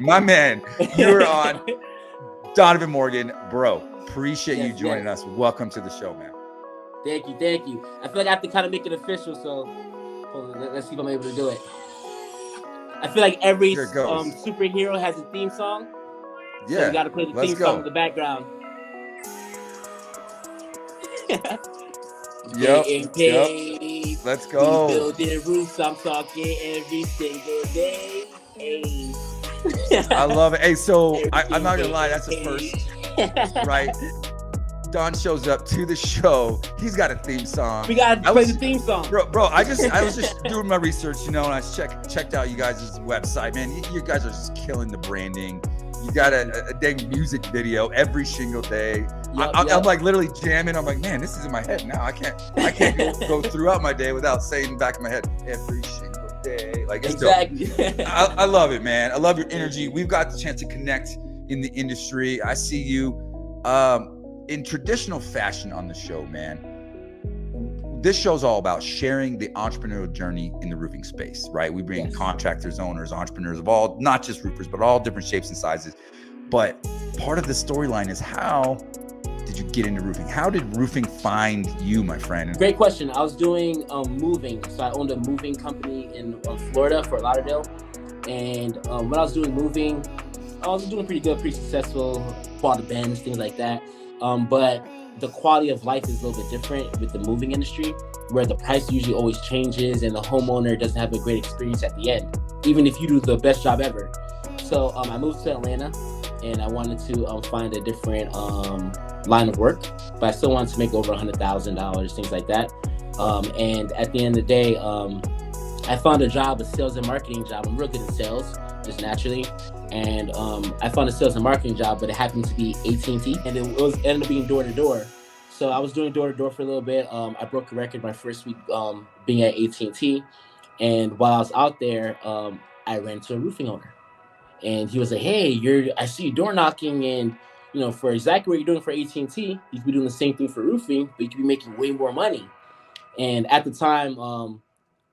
My man, you're on Donavan Morgan, bro. Appreciate you joining us. Welcome to the show, man. Thank you. I feel like I have to kind of make it official, so let's see if I'm able to do it. I feel like every superhero has a theme song. Yeah, so we got to play the theme song in the background. Yep. Let's go. We building roofs. I'm talking every single day. Hey. I love it. Hey, so I'm not gonna lie, that's a first, right? Don shows up to the show. He's got a theme song. We gotta play the theme song, bro. I was just doing my research, and I checked out you guys' website, man. You guys are just killing the branding. You got a dang music video every single day. I'm like literally jamming. I'm like, man, this is in my head now. I can't go throughout my day without saying in the back of my head every single day. Like, it's exactly. I love it, man. I love your energy. We've got the chance to connect in the industry. I see you in traditional fashion on the show, man. This show's all about sharing the entrepreneurial journey in the roofing space, right? We bring contractors, owners, entrepreneurs of all, not just roofers, but all different shapes and sizes. But part of the storyline is, how did you get into roofing? How did roofing find you, my friend? Great question. I was doing moving. So I owned a moving company in Florida, Fort Lauderdale. And when I was doing moving, I was doing pretty good, pretty successful, bought a Benz, things like that. But the quality of life is a little bit different with the moving industry, where the price usually always changes and the homeowner doesn't have a great experience at the end, even if you do the best job ever. So I moved to Atlanta, and I wanted to find a different line of work, but I still wanted to make over $100,000, things like that. And at the end of the day, I found a job, a sales and marketing job. I'm real good at sales, just naturally. And I found a sales and marketing job, but it happened to be AT&T, and it ended up being door to door. So I was doing door to door for a little bit. I broke a record my first week being at AT&T, and while I was out there, I ran into a roofing owner, and he was like, "Hey, I see you door knocking, and for exactly what you're doing for AT&T, you could be doing the same thing for roofing, but you could be making way more money." And at the time,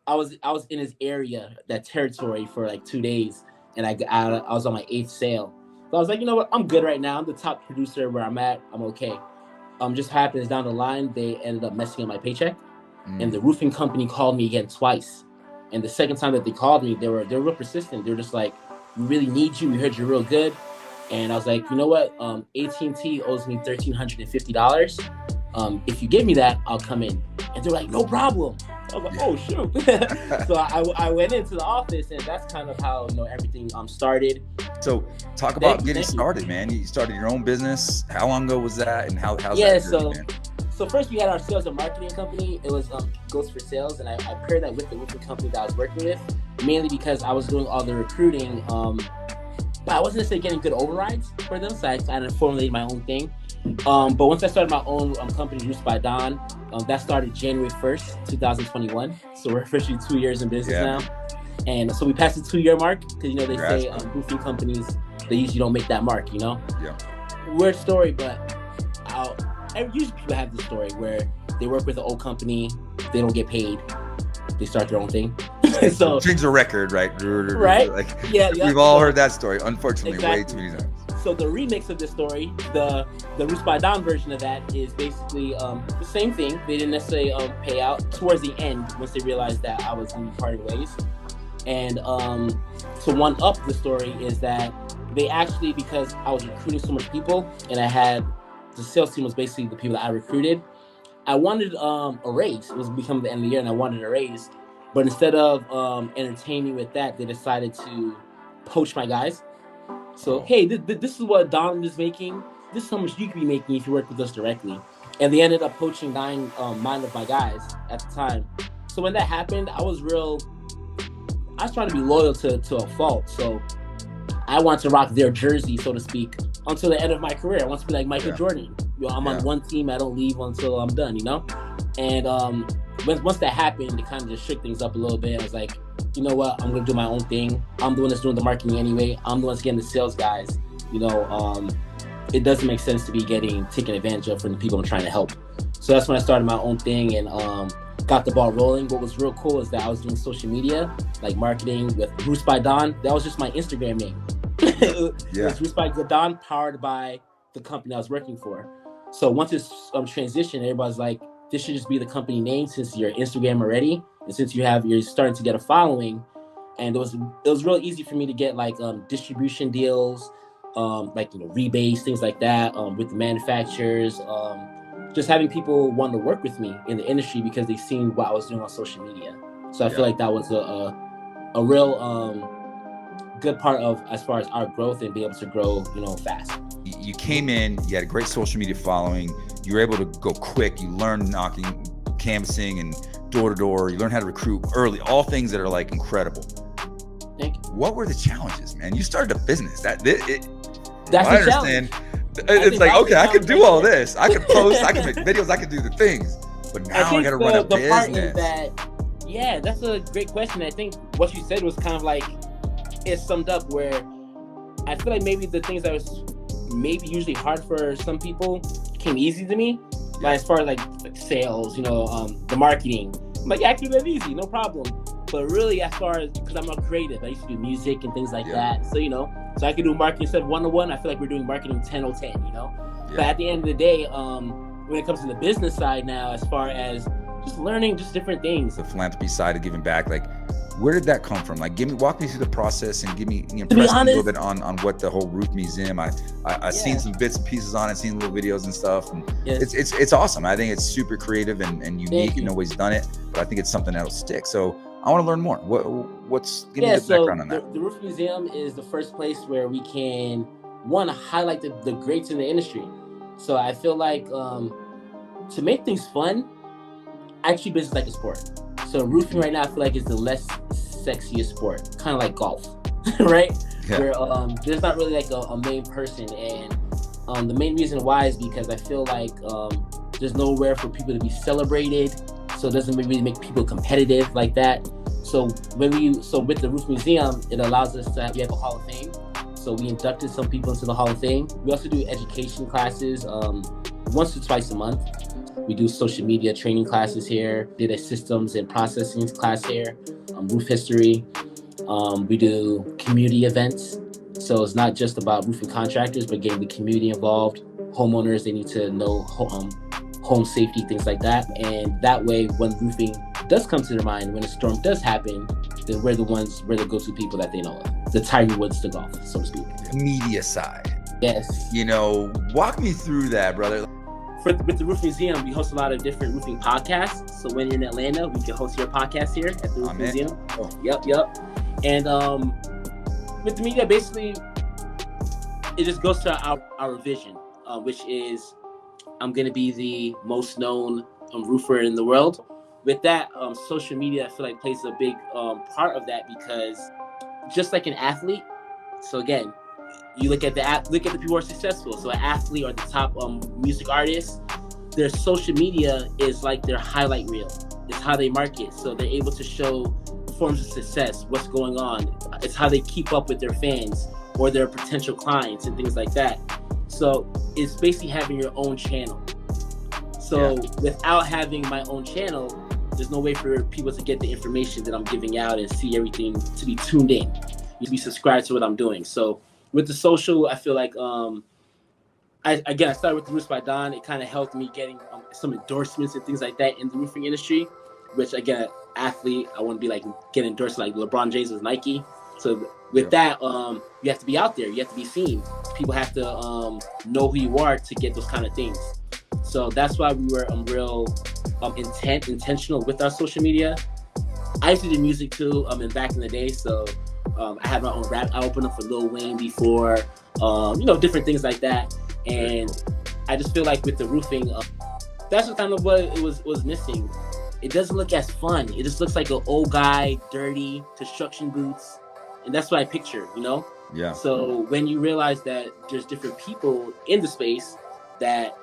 I was in his area, that territory, for like 2 days. And I was on my 8th sale. So I was like, you know what? I'm good right now. I'm the top producer where I'm at. I'm okay. Just happens down the line, they ended up messing up my paycheck. And the roofing company called me again twice. And the second time that they called me, they were real persistent. They were just like, "We really need you. We heard you're real good." And I was like, you know what? AT&T owes me $1,350. If you give me that, I'll come in. And they're like, "No problem." I was like, "Oh shoot!" So I went into the office, and that's kind of how everything started. So talk about getting started, man. You started your own business. How long ago was that, and how's that journey, man? So first we had our sales and marketing company. It was Ghost for Sales, and I paired that with the roofing company that I was working with, mainly because I was doing all the recruiting, but I wasn't necessarily getting good overrides for them, so I kind of formulated my own thing. But once I started my own company, Roofs by Don, that started January 1st, 2021. So we're officially 2 years in business now. And so we passed the 2-year mark, because they say roofing companies, they usually don't make that mark, Yeah. Weird story, but usually people have this story where they work with an old company, they don't get paid, they start their own thing. So change the record, right? Right? Like, we've all heard that story, unfortunately, way too many times. So the remix of this story, the Roofs by Don version of that, is basically the same thing. They didn't necessarily pay out towards the end, once they realized that I was going to be parting ways. And to one up the story is that they actually, because I was recruiting so much people, and the sales team was basically the people that I recruited, I wanted a raise. It was becoming the end of the year, and I wanted a raise. But instead of entertaining with that, they decided to poach my guys. So, hey, this is what Don is making. This is how much you could be making if you work with us directly. And they ended up poaching 9 of my guys at the time. So when that happened, I was trying to be loyal to a fault. So I want to rock their jersey, so to speak, until the end of my career. I want to be like Michael Jordan. I'm on one team. I don't leave until I'm done, And once that happened, it kind of just shook things up a little bit. I was like, you know what? I'm going to do my own thing. I'm the one that's doing the marketing anyway. I'm the one that's getting the sales guys. It doesn't make sense to be getting taken advantage of from the people I'm trying to help. So that's when I started my own thing and got the ball rolling. What was real cool is that I was doing social media, like marketing with Roofs by Don. That was just my Instagram name. It was Roof by Don, powered by the company I was working for. So once it's transitioned, everybody's like, this should just be the company name since you're Instagram already, and since you're starting to get a following. And it was real easy for me to get like distribution deals, like rebates, things like that, with the manufacturers. Just having people want to work with me in the industry because they've seen what I was doing on social media. So I feel like that was a real good part of as far as our growth and be able to grow, fast. You came in, you had a great social media following, you were able to go quick, you learned knocking, canvassing and door to door, you learned how to recruit early, all things that are like incredible. Thank you. What were the challenges, man? You started a business. That's I understand. It's like, okay, I could do all this. I could post, I could make videos, I could do the things. But now I got to run a business. Part is that, that's a great question. I think what you said was kind of like, it summed up where I feel like maybe the things that was maybe usually hard for some people came easy to me. Like as far as like sales, the marketing. I'm like, I can do that easy, no problem. But really, as far as, because I'm a creative, I used to do music and things like that. So, so I could do marketing instead of 101. I feel like we're doing marketing 10/10, But at the end of the day, when it comes to the business side now, as far as just learning just different things. The philanthropy side of giving back, like, where did that come from? Like, walk me through the process and impress me a little bit on what the whole roof museum. I've seen some bits and pieces on it, seen little videos and stuff, and it's awesome. I think it's super creative and unique, and nobody's done it, but I think it's something that'll stick. So I want to learn more. Give me the background on that. The Roof Museum is the first place where we can highlight the greats in the industry. So I feel like to make things fun, I treat business like a sport. So roofing right now, I feel like is the less sexiest sport, kind of like golf, right? Yeah. Where there's not really like a main person, and the main reason why is because I feel like there's nowhere for people to be celebrated, so it doesn't really make people competitive like that. So with the Roof Museum, it allows us to we have a Hall of Fame. So we inducted some people into the Hall of Fame. We also do education classes once or twice a month. We do social media training classes here, did a systems and processing class here, roof history. We do community events. So it's not just about roofing contractors, but getting the community involved. Homeowners, they need to know home safety, things like that. And that way, when roofing does come to their mind, when a storm does happen, then we're the go-to people that they know of. The Tiger Woods to golf, so to speak. Media side. Yes. Walk me through that, brother. With the Roof Museum, we host a lot of different roofing podcasts. So when you're in Atlanta, we can host your podcast here at the Roof Museum. Oh, yep. And with the media, basically, it just goes to our vision, which is I'm going to be the most known roofer in the world. With that, social media, I feel like plays a big part of that, because just like an athlete, so again, you look at the people who are successful. So an athlete or the top music artist, their social media is like their highlight reel. It's how they market. So they're able to show forms of success, what's going on. It's how they keep up with their fans or their potential clients and things like that. So it's basically having your own channel. So without having my own channel, there's no way for people to get the information that I'm giving out and see everything, to be tuned in. You need to be subscribed to what I'm doing. So with the social, I feel like I started with the Roofs by Don. It kind of helped me getting some endorsements and things like that in the roofing industry, which again, athlete, I want to be like get endorsed like LeBron James with Nike. So with that, you have to be out there. You have to be seen. People have to know who you are to get those kind of things. So that's why we were real intentional with our social media. I used to do music too, back in the day. So I had my own rap. I opened up for Lil Wayne before, different things like that. And I just feel like with the roofing, that's what kind of what it was missing. It doesn't look as fun. It just looks like an old guy, dirty, construction boots. And that's what I picture, Yeah. So when you realize that there's different people in the space, that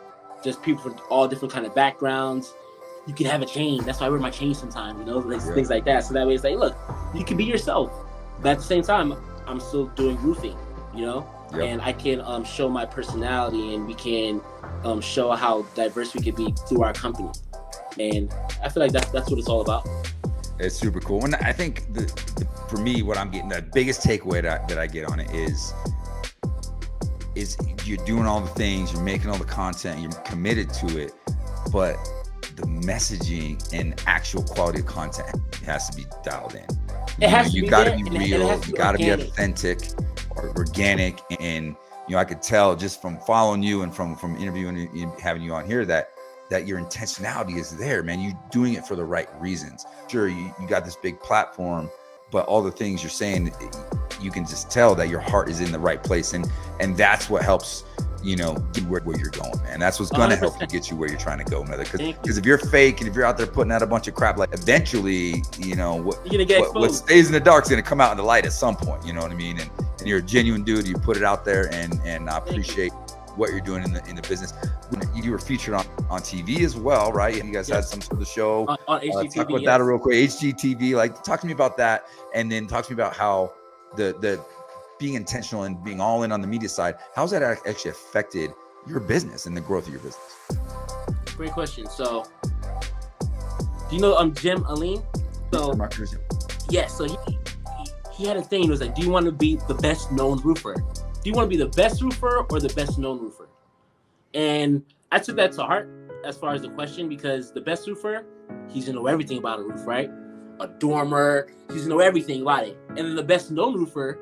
just people from all different kind of backgrounds, you can have a chain. That's why I wear my chain sometimes, things like that. So that way it's like, look, you can be yourself. But at the same time, I'm still doing roofing, and I can show my personality, and we can show how diverse we could be through our company. And I feel like that's what it's all about. It's super cool. And I think for me, what I'm getting, the biggest takeaway that I get on it is is you're doing all the things, you're making all the content, you're committed to it, but the messaging and actual quality of content has to be dialed in. You got to be real, you got to be authentic or organic. And I could tell just from following you and from interviewing and having you on here that your intentionality is there, man. You're doing it for the right reasons. Sure, you got this big platform, but all the things you're saying, you can just tell that your heart is in the right place, and that's what helps get where you're going, man. That's what's going to help you get you where you're trying to go, brother. Because if you're fake and if you're out there putting out a bunch of crap, like eventually, what stays in the dark is going to come out in the light at some point. You know what I mean? And you're a genuine dude. You put it out there, and I appreciate what you're doing in the business. You were featured on TV as well, right? You guys had some sort of show on HGTV. Talk about that real quick. HGTV, like, talk to me about that, and then talk to me about how the being intentional and being all in on the media side, how's that actually affected your business and the growth of your business? Great question. So, do you know Jim Aline? So, yeah. So he had a thing. It was like, do you want to be the best known roofer? Do you want to be the best roofer or the best known roofer? And I took that to heart as far as the question, because the best roofer, he's gonna know everything about a roof, right? A dormer, he's gonna know everything about it. And then the best known roofer,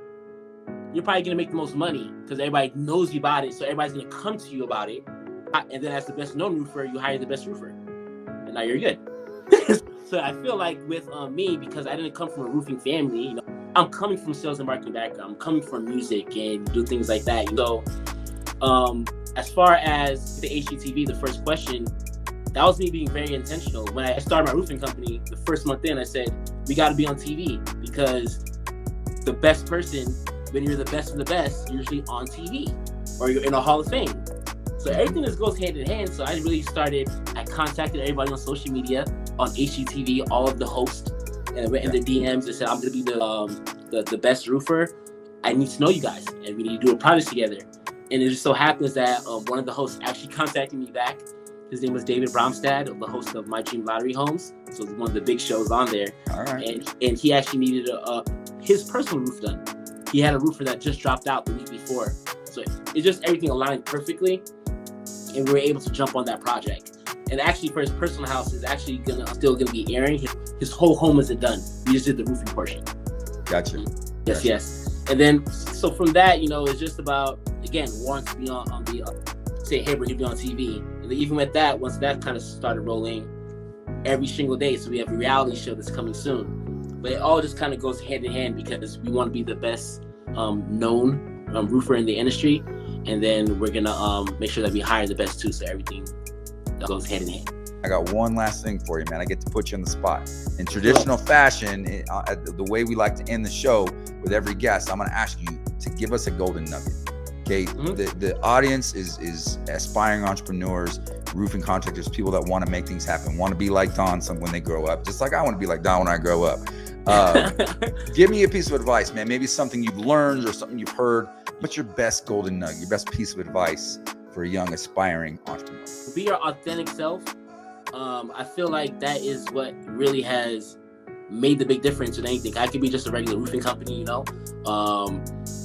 you're probably gonna make the most money because everybody knows you about it, so everybody's gonna come to you about it. And then as the best known roofer, you hire the best roofer, and now you're good. So I feel like with me, because I didn't come from a roofing family, I'm coming from sales and marketing background. I'm coming from music and do things like that. So as far as the HGTV, the first question, that was me being very intentional. When I started my roofing company, the first month in, I said, we got to be on TV, because the best person, when you're the best of the best, you're usually on TV or you're in a Hall of Fame. So everything just goes hand in hand. So I contacted everybody on social media, on HGTV, all of the hosts, and I went in the DMs and said, I'm going to be the best roofer. I need to know you guys, and we need to do a project together. And it just so happens that one of the hosts actually contacted me back. His name was David Bromstad, the host of My Dream Lottery Homes. So it's one of the big shows on there. All right. And he actually needed his personal roof done. He had a roofer that just dropped out the week before. So it's just everything aligned perfectly, and we were able to jump on that project. And actually, for his personal house, is actually still gonna be airing. His whole home isn't done. We just did the roofing portion. Gotcha. Yes. And then, so from that, it's just about, again, wanting to be on the say, hey, we're gonna be on TV. And then even with that, once that kind of started rolling, every single day. So we have a reality show that's coming soon. But it all just kind of goes hand in hand, because we want to be the best known roofer in the industry, and then we're gonna make sure that we hire the best too. So everything goes hand in hand. I got one last thing for you, man. I get to put you on the spot. In traditional fashion, the way we like to end the show with every guest, I'm going to ask you to give us a golden nugget. Okay, the audience is aspiring entrepreneurs, roofing contractors, people that want to make things happen, want to be like Don when they grow up, just like I want to be like Don when I grow up. Give me a piece of advice, man. Maybe something you've learned or something you've heard. What's your best golden nugget, your best piece of advice for a young aspiring entrepreneur? Be your authentic self. I feel like that is what really has made the big difference with anything. I could be just a regular roofing company,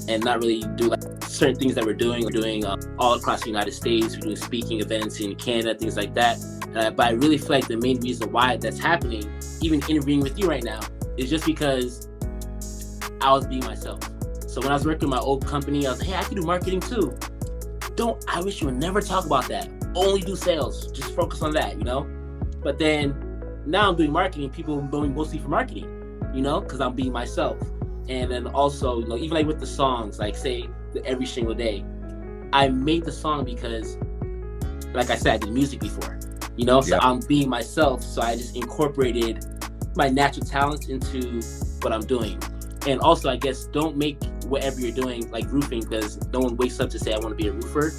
and not really do like certain things that we're doing. We're doing all across the United States. We're doing speaking events in Canada, things like that. But I really feel like the main reason why that's happening, even interviewing with you right now, is just because I was being myself. So when I was working with my old company, I was like, hey, I can do marketing too. I wish you would never talk about that. Only do sales. Just focus on that, But then now I'm doing marketing. People know me mostly for marketing, because I'm being myself. And then also, even like with the songs, like say every single day, I made the song because, like I said, I did music before, so I'm being myself. So I just incorporated my natural talents into what I'm doing. And also, I guess, don't make whatever you're doing like roofing, because no one wakes up to say, I want to be a roofer.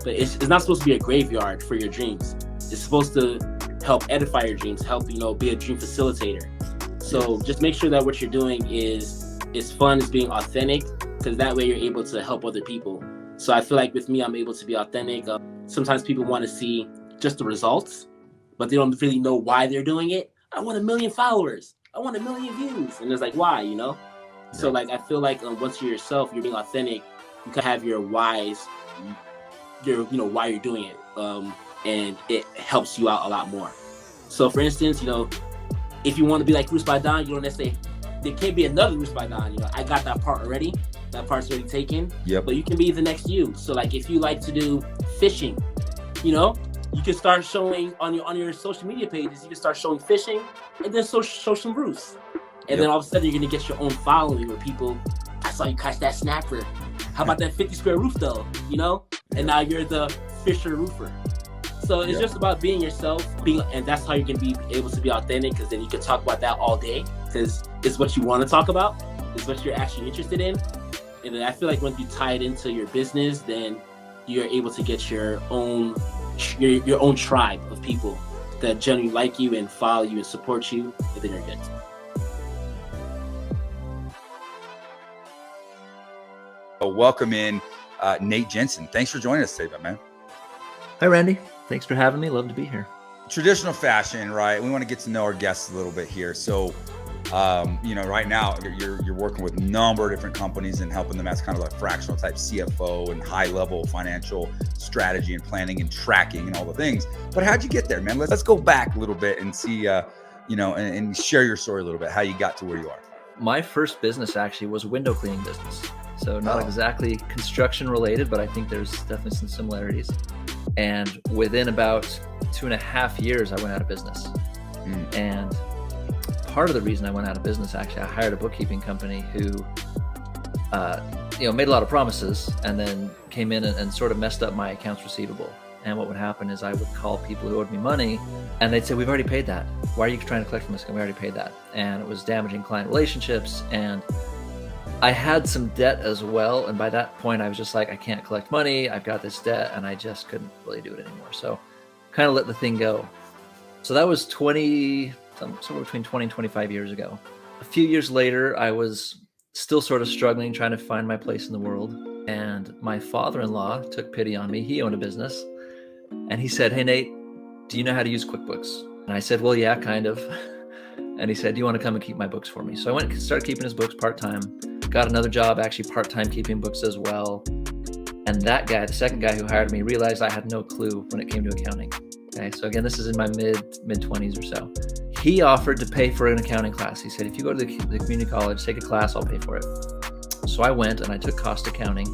But it's not supposed to be a graveyard for your dreams. It's supposed to help edify your dreams, help, be a dream facilitator. So just make sure that what you're doing is fun, is being authentic, because that way you're able to help other people. So I feel like with me, I'm able to be authentic. Sometimes people want to see just the results, but they don't really know why they're doing it. I want 1 million followers. I want 1 million views. And it's like, why, So like, I feel like once you're yourself, you're being authentic, you can have your whys, why you're doing it, and it helps you out a lot more. So for instance, if you want to be like Roost by Don, you don't necessarily, there can't be another Roost by Don. I got that part already. That part's already taken. Yep. But you can be the next you. So like if you like to do fishing, you can start showing on your social media pages, you can start showing fishing and then show some roofs. And then all of a sudden you're gonna get your own following where people, I saw you catch that snapper. How about that 50 square roof though? And now you're the fisher roofer. So it's just about being yourself, and that's how you're gonna be able to be authentic, because then you can talk about that all day, because it's what you want to talk about, it's what you're actually interested in. And then I feel like when you tie it into your business, then you're able to get your own tribe of people that genuinely like you and follow you and support you, and then you're good. Welcome in Nate Jenson. Thanks for joining us today, man. Hi, Randy. Thanks for having me. Love to be here. Traditional fashion, right? We want to get to know our guests a little bit here. So, right now you're working with a number of different companies and helping them as kind of like fractional type CFO and high level financial strategy and planning and tracking and all the things. But how'd you get there, man? Let's go back a little bit and see, and share your story a little bit, how you got to where you are. My first business actually was a window cleaning business. So not exactly construction related, but I think there's definitely some similarities. And within about 2.5 years, I went out of business. And part of the reason I went out of business, actually, I hired a bookkeeping company who, made a lot of promises and then came in and sort of messed up my accounts receivable. And what would happen is I would call people who owed me money and they'd say, "We've already paid that. Why are you trying to collect from us? We already paid that." And it was damaging client relationships. And I had some debt as well. And by that point, I was just like, I can't collect money. I've got this debt and I just couldn't really do it anymore. So kind of let the thing go. So that was somewhere between 20 and 25 years ago. A few years later, I was still sort of struggling, trying to find my place in the world. And my father-in-law took pity on me. He owned a business. And he said, "Hey, Nate, do you know how to use QuickBooks?" And I said, "Well, yeah, kind of." And he said, "Do you want to come and keep my books for me?" So I went and started keeping his books part-time. Got another job, actually part-time keeping books as well. And that guy, the second guy who hired me, realized I had no clue when it came to accounting. Okay, so again, this is in my mid-20s or so. He offered to pay for an accounting class. He said, "If you go to the community college, take a class, I'll pay for it." So I went and I took cost accounting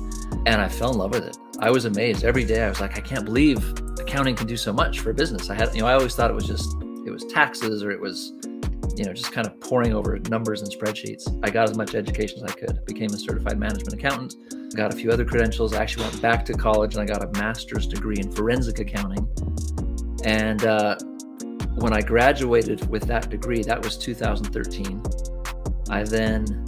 and I fell in love with it. I was amazed. Every day I was like, I can't believe accounting can do so much for a business. I always thought it was taxes, or it was, just kind of poring over numbers and spreadsheets. I got as much education as I could. Became a certified management accountant, got a few other credentials. I actually went back to college and I got a master's degree in forensic accounting. And when I graduated with that degree, that was 2013. I then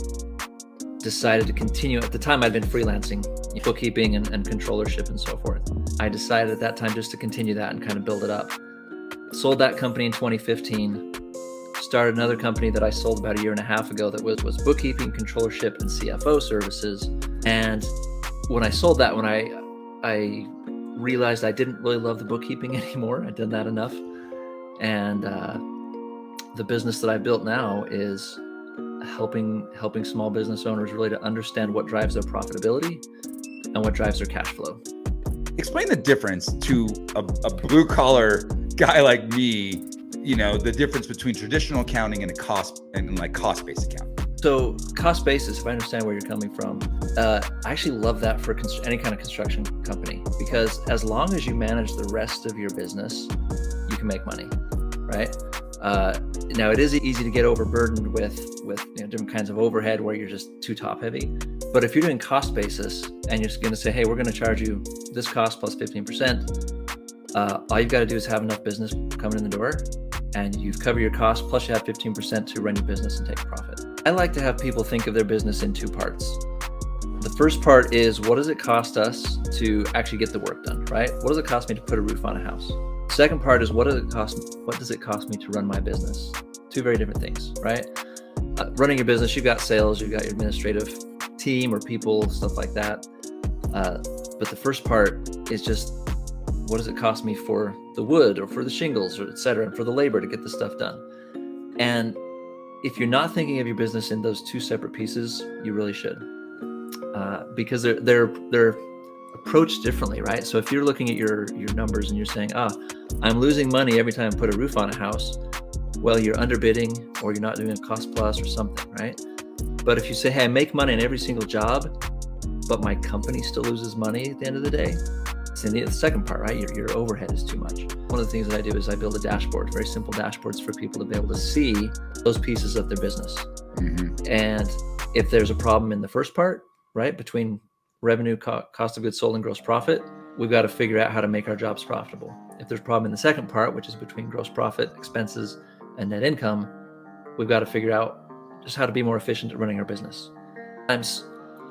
decided to continue. At the time, I'd been freelancing, bookkeeping and controllership and so forth. I decided at that time just to continue that and kind of build it up. Sold that company in 2015. Started another company that I sold about 1.5 years ago that was bookkeeping, controllership, and CFO services. And when I sold that one, I realized I didn't really love the bookkeeping anymore. I'd done that enough. And the business that I built now is helping small business owners really to understand what drives their profitability and what drives their cash flow. Explain the difference to a blue collar guy like me, the difference between traditional accounting and cost-based accounting. So cost basis, if I understand where you're coming from, I actually love that for any kind of construction company, because as long as you manage the rest of your business, you can make money, right? Now it is easy to get overburdened with different kinds of overhead where you're just too top heavy. But if you're doing cost basis and you're just going to say, "Hey, we're going to charge you this cost plus 15%," all you've got to do is have enough business coming in the door, and you've covered your costs, plus you have 15% to run your business and take a profit. I like to have people think of their business in two parts. The first part is, what does it cost us to actually get the work done, right? What does it cost me to put a roof on a house? Second part is, what does it cost me to run my business? Two very different things, right? Running your business, you've got sales, you've got your administrative team or people, stuff like that. But the first part is just, what does it cost me for the wood or for the shingles, or et cetera, and for the labor to get the stuff done? And if you're not thinking of your business in those two separate pieces, you really should. because they're approached differently, right? So if you're looking at your numbers and you're saying, I'm losing money every time I put a roof on a house, well, you're underbidding or you're not doing a cost plus or something, right? But if you say, hey, I make money on every single job, but my company still loses money at the end of the day, it's in the second part, right? Your overhead is too much. One of the things that I do is I build a dashboard, very simple dashboards for people to be able to see those pieces of their business. Mm-hmm. And if there's a problem in the first part, right, between revenue, cost of goods sold, and gross profit, we've got to figure out how to make our jobs profitable. If there's a problem in the second part, which is between gross profit, expenses, and net income, we've got to figure out just how to be more efficient at running our business.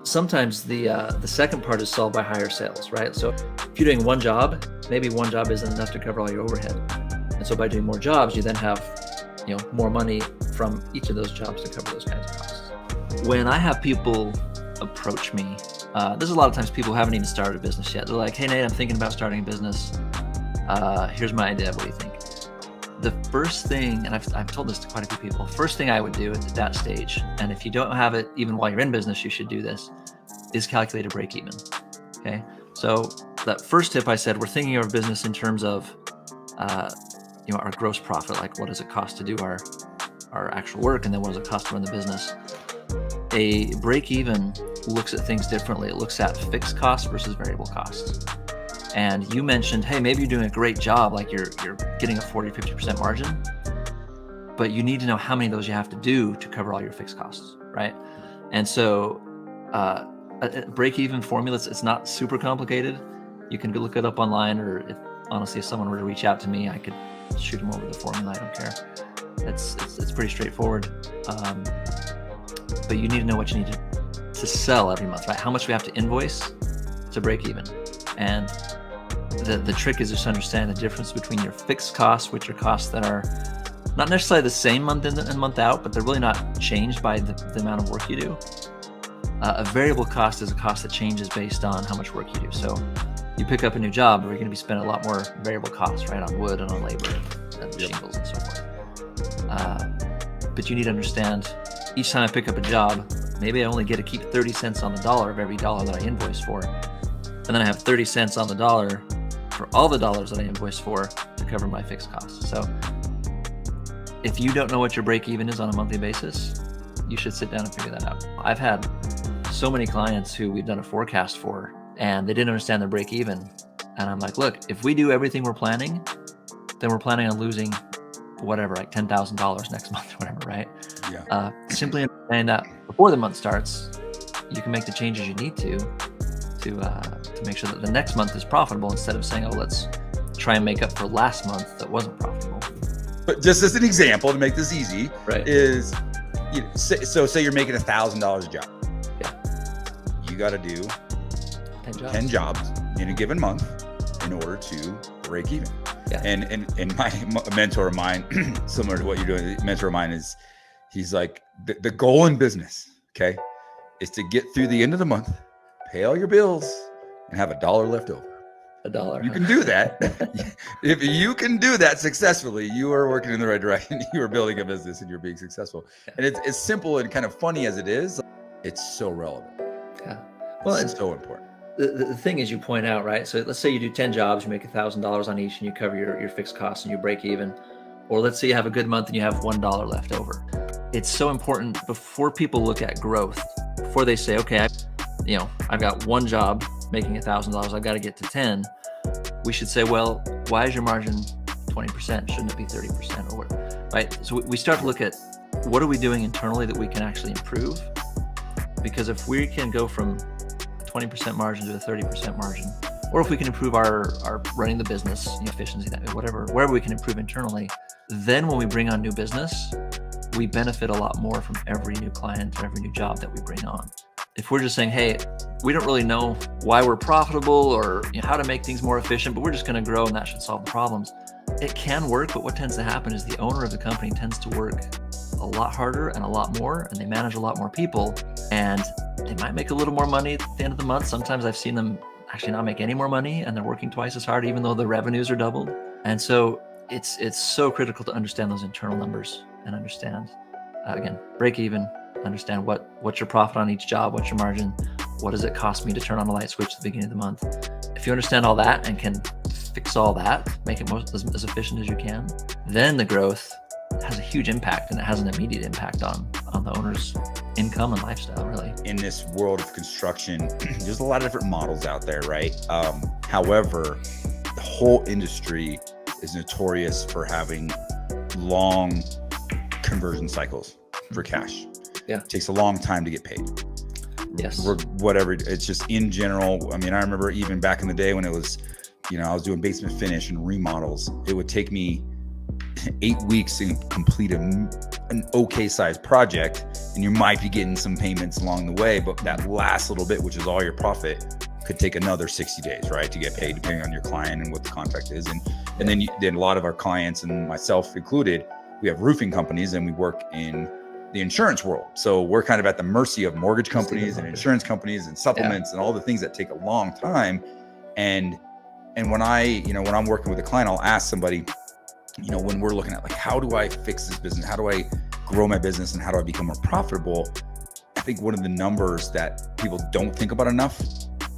Sometimes the second part is solved by higher sales, right? So if you're doing one job, maybe one job isn't enough to cover all your overhead. And so by doing more jobs, you then have more money from each of those jobs to cover those kinds of costs. When I have people approach me, there's a lot of times people haven't even started a business yet. They're like, hey, Nate, I'm thinking about starting a business. Here's my idea. What do you think? The first thing, and I've told this to quite a few people, first thing I would do at that stage, and if you don't have it even while you're in business, you should do this, is calculate a break even. Okay. So that first tip I said, we're thinking of our business in terms of, our gross profit, like what does it cost to do our actual work, and then what does it cost to run the business? A break even looks at things differently. It looks at fixed costs versus variable costs. And you mentioned, hey, maybe you're doing a great job, like you're getting a 40, 50% margin, but you need to know how many of those you have to do to cover all your fixed costs, right? And so a break-even formula, it's not super complicated. You can go look it up online, or if someone were to reach out to me, I could shoot them over the formula. I don't care. It's pretty straightforward. But you need to know what you need to sell every month, right? How much we have to invoice to break even. And the trick is just to understand the difference between your fixed costs, which are costs that are not necessarily the same month in and month out, but they're really not changed by the amount of work you do. A variable cost is a cost that changes based on how much work you do. So you pick up a new job, we're going to be spending a lot more variable costs, right, on wood and on labor and shingles and so forth. But you need to understand, each time I pick up a job, maybe I only get to keep 30 cents on the dollar of every dollar that I invoice for. And then I have 30 cents on the dollar for all the dollars that I invoice for to cover my fixed costs. So if you don't know what your break even is on a monthly basis, you should sit down and figure that out. I've had so many clients who we've done a forecast for, and they didn't understand their break even. And I'm like, look, if we do everything we're planning, then we're planning on losing whatever, like $10,000 next month or whatever, right? Yeah. Simply understand that before the month starts, you can make the changes you need to make sure that the next month is profitable, instead of saying, oh, let's try and make up for last month that wasn't profitable. But just as an example to make this easy, right, is, say you're making $1,000 a job. Yeah. You got to do 10 jobs in a given month in order to break even. Yeah. And my mentor of mine, similar to what you're doing, mentor of mine he's like, the goal in business, okay, is to get through the end of the month, pay all your bills, and have $1 left over. $1. You can do that. If you can do that successfully, you are working in the right direction. You are building a business and you're being successful. Yeah. And it's as simple and kind of funny as it is, it's so relevant. Yeah. Well, it's so important. The thing is, you point out, right? So let's say you do 10 jobs, you make $1,000 on each, and you cover your fixed costs and you break even. Or let's say you have a good month and you have $1 left over. It's so important before people look at growth, before they say, okay, I've got one job making $1,000, I've got to get to 10. We should say, well, why is your margin 20%? Shouldn't it be 30% or whatever, right? So we start to look at what are we doing internally that we can actually improve? Because if we can go from 20% margin to a 30% margin, or if we can improve our running the business, efficiency, wherever we can improve internally, then when we bring on new business, we benefit a lot more from every new client or every new job that we bring on. If we're just saying, hey, we don't really know why we're profitable or how to make things more efficient, but we're just going to grow and that should solve the problems. It can work, but what tends to happen is the owner of the company tends to work a lot harder and a lot more, and they manage a lot more people, and they might make a little more money at the end of the month. Sometimes I've seen them actually not make any more money, and they're working twice as hard, even though the revenues are doubled. And so it's so critical to understand those internal numbers and understand, again, break even, understand what's your profit on each job, what's your margin, What does it cost me to turn on a light switch at the beginning of the month? If you understand all that and can fix all that, make it as efficient as you can, then the growth has a huge impact, and it has an immediate impact on the owner's income and lifestyle, really. In this world of construction, there's a lot of different models out there, right? However, the whole industry is notorious for having long conversion cycles for cash. Yeah. It takes a long time to get paid. Yes. Whatever. It's just in general. I mean, I remember even back in the day when it was, I was doing basement finish and remodels, it would take me 8 weeks to complete an okay sized project, and you might be getting some payments along the way, but that last little bit, which is all your profit, could take another 60 days, right, to get paid, depending on your client and what the contract is. And then a lot of our clients, and myself included, we have roofing companies and we work in the insurance world. So we're kind of at the mercy of mortgage companies and insurance companies and supplements and all the things that take a long time. And when when I'm working with a client, I'll ask somebody, when we're looking at like, how do I fix this business? How do I grow my business, and how do I become more profitable? I think one of the numbers that people don't think about enough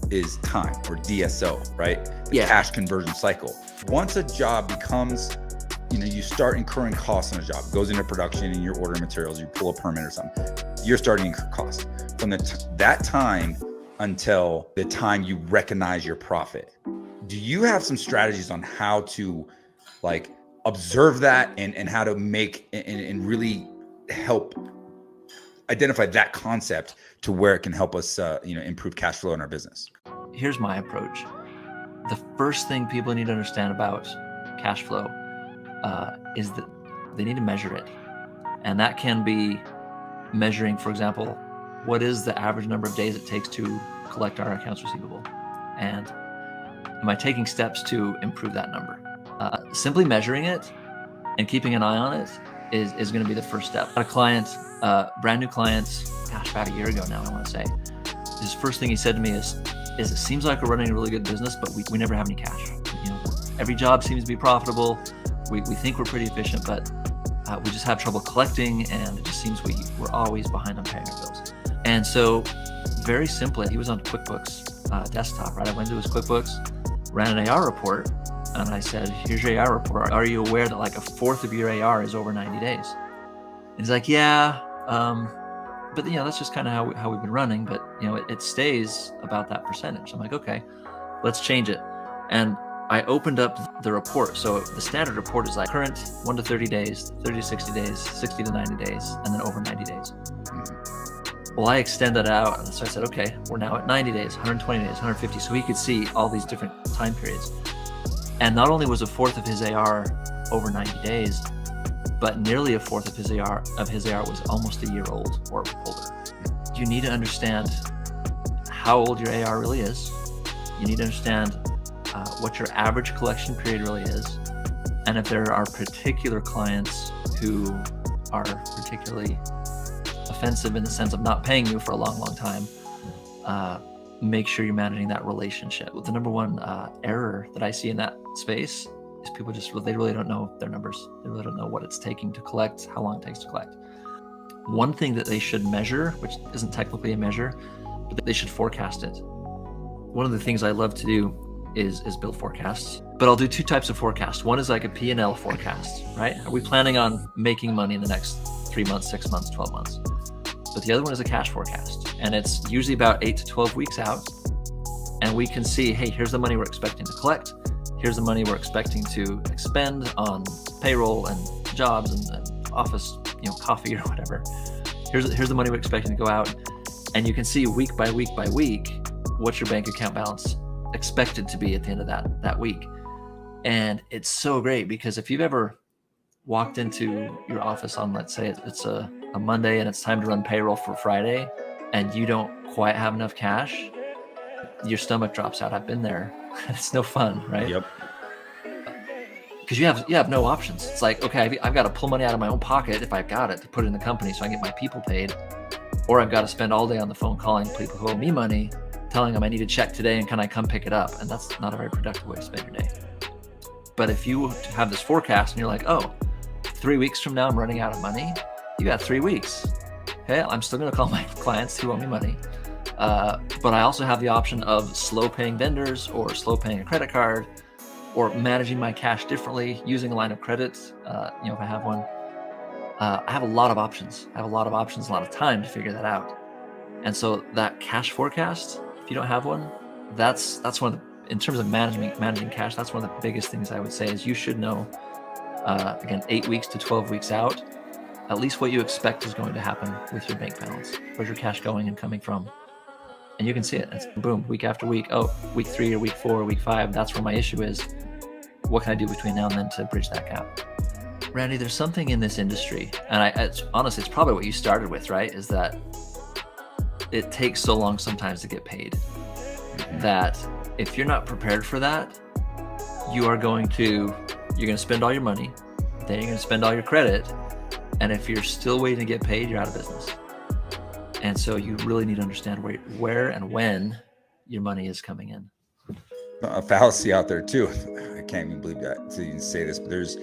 is time, or DSO, right? The cash conversion cycle. Once a job becomes, you start incurring costs on a job, it goes into production and you're ordering materials, you pull a permit or something, you're starting to incur costs. From that time until the time you recognize your profit, do you have some strategies on how to like observe that and how to make and really help identify that concept to where it can help us improve cash flow in our business? Here's my approach. The first thing people need to understand about cash flow is that they need to measure it. And that can be measuring, for example, what is the average number of days it takes to collect our accounts receivable? And am I taking steps to improve that number? Simply measuring it and keeping an eye on it is going to be the first step. A client, brand new client, about a year ago now, I want to say, his first thing he said to me is it seems like we're running a really good business, but we never have any cash. Every job seems to be profitable. We think we're pretty efficient, but we just have trouble collecting, and it just seems we're always behind on paying our bills. And so very simply, he was on QuickBooks desktop, right? I went to his QuickBooks, ran an AR report, and I said, here's your AR report. Are you aware that like a fourth of your AR is over 90 days? And he's like, yeah, but that's just kind of how we've been running, but it stays about that percentage. I'm like, okay, let's change it. And I opened up the report. So the standard report is like current 1 to 30 days, 30 to 60 days, 60 to 90 days, and then over 90 days. Well, I extend that out. And so I said, okay, we're now at 90 days, 120 days, 150. So he could see all these different time periods. And not only was a fourth of his AR over 90 days, but nearly a fourth of his AR was almost a year old or older. You need to understand how old your AR really is. You need to understand what your average collection period really is. And if there are particular clients who are particularly offensive in the sense of not paying you for a long, long time, make sure you're managing that relationship. The number one error that I see in that space is people they really don't know their numbers. They really don't know what it's taking to collect, how long it takes to collect. One thing that they should measure, which isn't technically a measure, but they should forecast it. One of the things I love to do is build forecasts, but I'll do two types of forecasts. One is like a P&L forecast, right? Are we planning on making money in the next 3 months, 6 months, 12 months? But the other one is a cash forecast, and it's usually about 8 to 12 weeks out. And we can see, hey, here's the money we're expecting to collect. Here's the money we're expecting to expend on payroll and jobs and office, coffee or whatever. Here's the money we're expecting to go out. And you can see week by week by week, what's your bank account balance expected to be at the end of that week. And it's so great because if you've ever walked into your office on, let's say it's a Monday and it's time to run payroll for Friday, and you don't quite have enough cash, your stomach drops out. I've been there. It's no fun, right? Yep. Because you have no options. It's like, okay, I've got to pull money out of my own pocket if I've got it to put it in the company so I can get my people paid, or I've got to spend all day on the phone calling people who owe me money, telling them I need a check today and can I come pick it up? And that's not a very productive way to spend your day. But if you have this forecast and you're like, oh, 3 weeks from now I'm running out of money, you got 3 weeks. Okay, I'm still going to call my clients who owe me money. But I also have the option of slow paying vendors or slow paying a credit card or managing my cash differently, using a line of credit, if I have one. I have a lot of options. a lot of time to figure that out. And so that cash forecast, if you don't have one, that's one of the, in terms of managing cash, that's one of the biggest things I would say is you should know, again, 8 weeks to 12 weeks out, at least what you expect is going to happen with your bank balance. Where's your cash going and coming from? And you can see it. It's boom, week after week. Oh, week 3 or week 4 or week 5, that's where my issue is. What can I do between now and then to bridge that gap? Randy, there's something in this industry, and honestly, it's probably what you started with, right? Is that it takes so long sometimes to get paid that if you're not prepared for that, you're going to spend all your money, then you're going to spend all your credit, and if you're still waiting to get paid, you're out of business. And so you really need to understand where and when your money is coming in. A fallacy out there too. I can't even believe that so you say this, but there's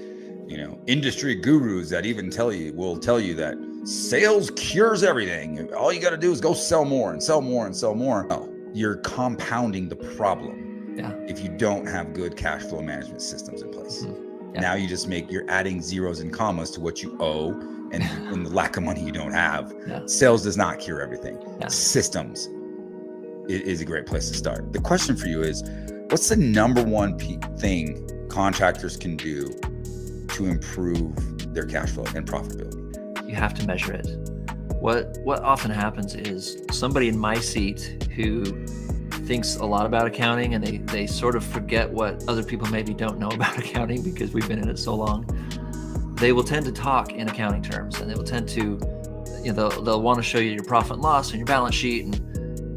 industry gurus that even will tell you that sales cures everything. All you got to do is go sell more and sell more and sell more. No, you're compounding the problem. Yeah. If you don't have good cash flow management systems in place. Mm-hmm. Yeah. Now you're adding zeros and commas to what you owe and the lack of money you don't have. Yeah. Sales does not cure everything. Yeah. Systems is a great place to start. The question for you is, what's the number one thing contractors can do to improve their cash flow and profitability? You have to measure it. What often happens is somebody in my seat who thinks a lot about accounting and they sort of forget what other people maybe don't know about accounting because we've been in it so long. They will tend to talk in accounting terms, and they will tend to, they'll want to show you your profit and loss and your balance sheet,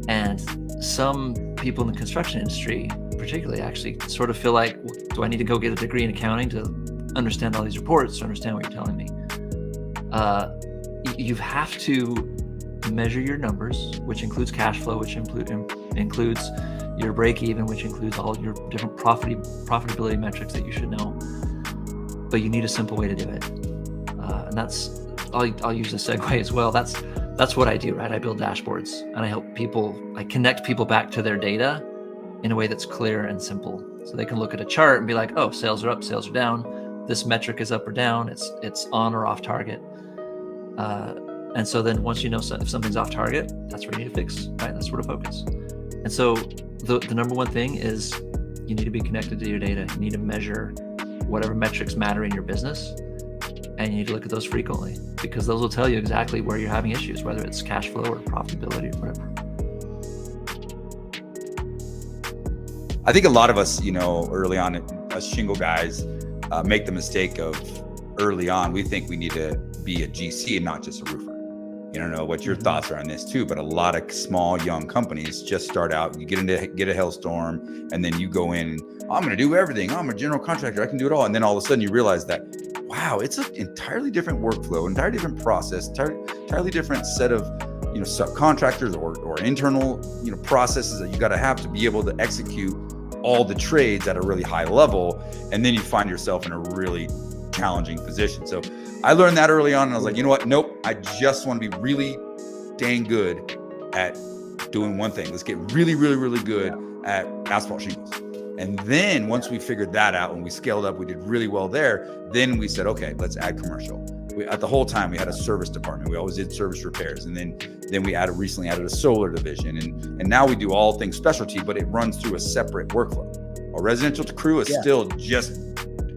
and some people in the construction industry particularly actually sort of feel like, well, do I need to go get a degree in accounting to understand all these reports, to understand what you're telling me? You have to measure your numbers, which includes cash flow, which includes your break even, which includes all your different profitability metrics that you should know. But you need a simple way to do it, and that's I'll use a segue as well. That's what I do, right? I build dashboards and I help people. I connect people back to their data in a way that's clear and simple, so they can look at a chart and be like, oh, sales are up, sales are down. This metric is up or down. It's on or off target. And so then once you know if something's off target, that's where you need to fix, right? That's where to focus. And so the number one thing is you need to be connected to your data. You need to measure whatever metrics matter in your business, and you need to look at those frequently because those will tell you exactly where you're having issues, whether it's cash flow or profitability or whatever. I think a lot of us, early on, us shingle guys, make the mistake of early on, we think we need to be a GC and not just a roofer. I don't know what your thoughts are on this too, but a lot of small, young companies just start out, you get a hailstorm, and then you go in, I'm going to do everything. I'm a general contractor. I can do it all. And then all of a sudden you realize that, wow, it's an entirely different workflow, entirely different process, entirely different set of, subcontractors or internal, processes that you got to have to be able to execute all the trades at a really high level. And then you find yourself in a really challenging position. So I learned that early on, and I was like, you know what? Nope. I just want to be really dang good at doing one thing. Let's get really, really, really good at asphalt shingles. And then once we figured that out and we scaled up, we did really well there. Then we said, okay, let's add commercial. At the whole time we had a service department. We always did service repairs. And then we recently added a solar division. And now we do all things specialty, but it runs through a separate workflow. Our residential crew is still just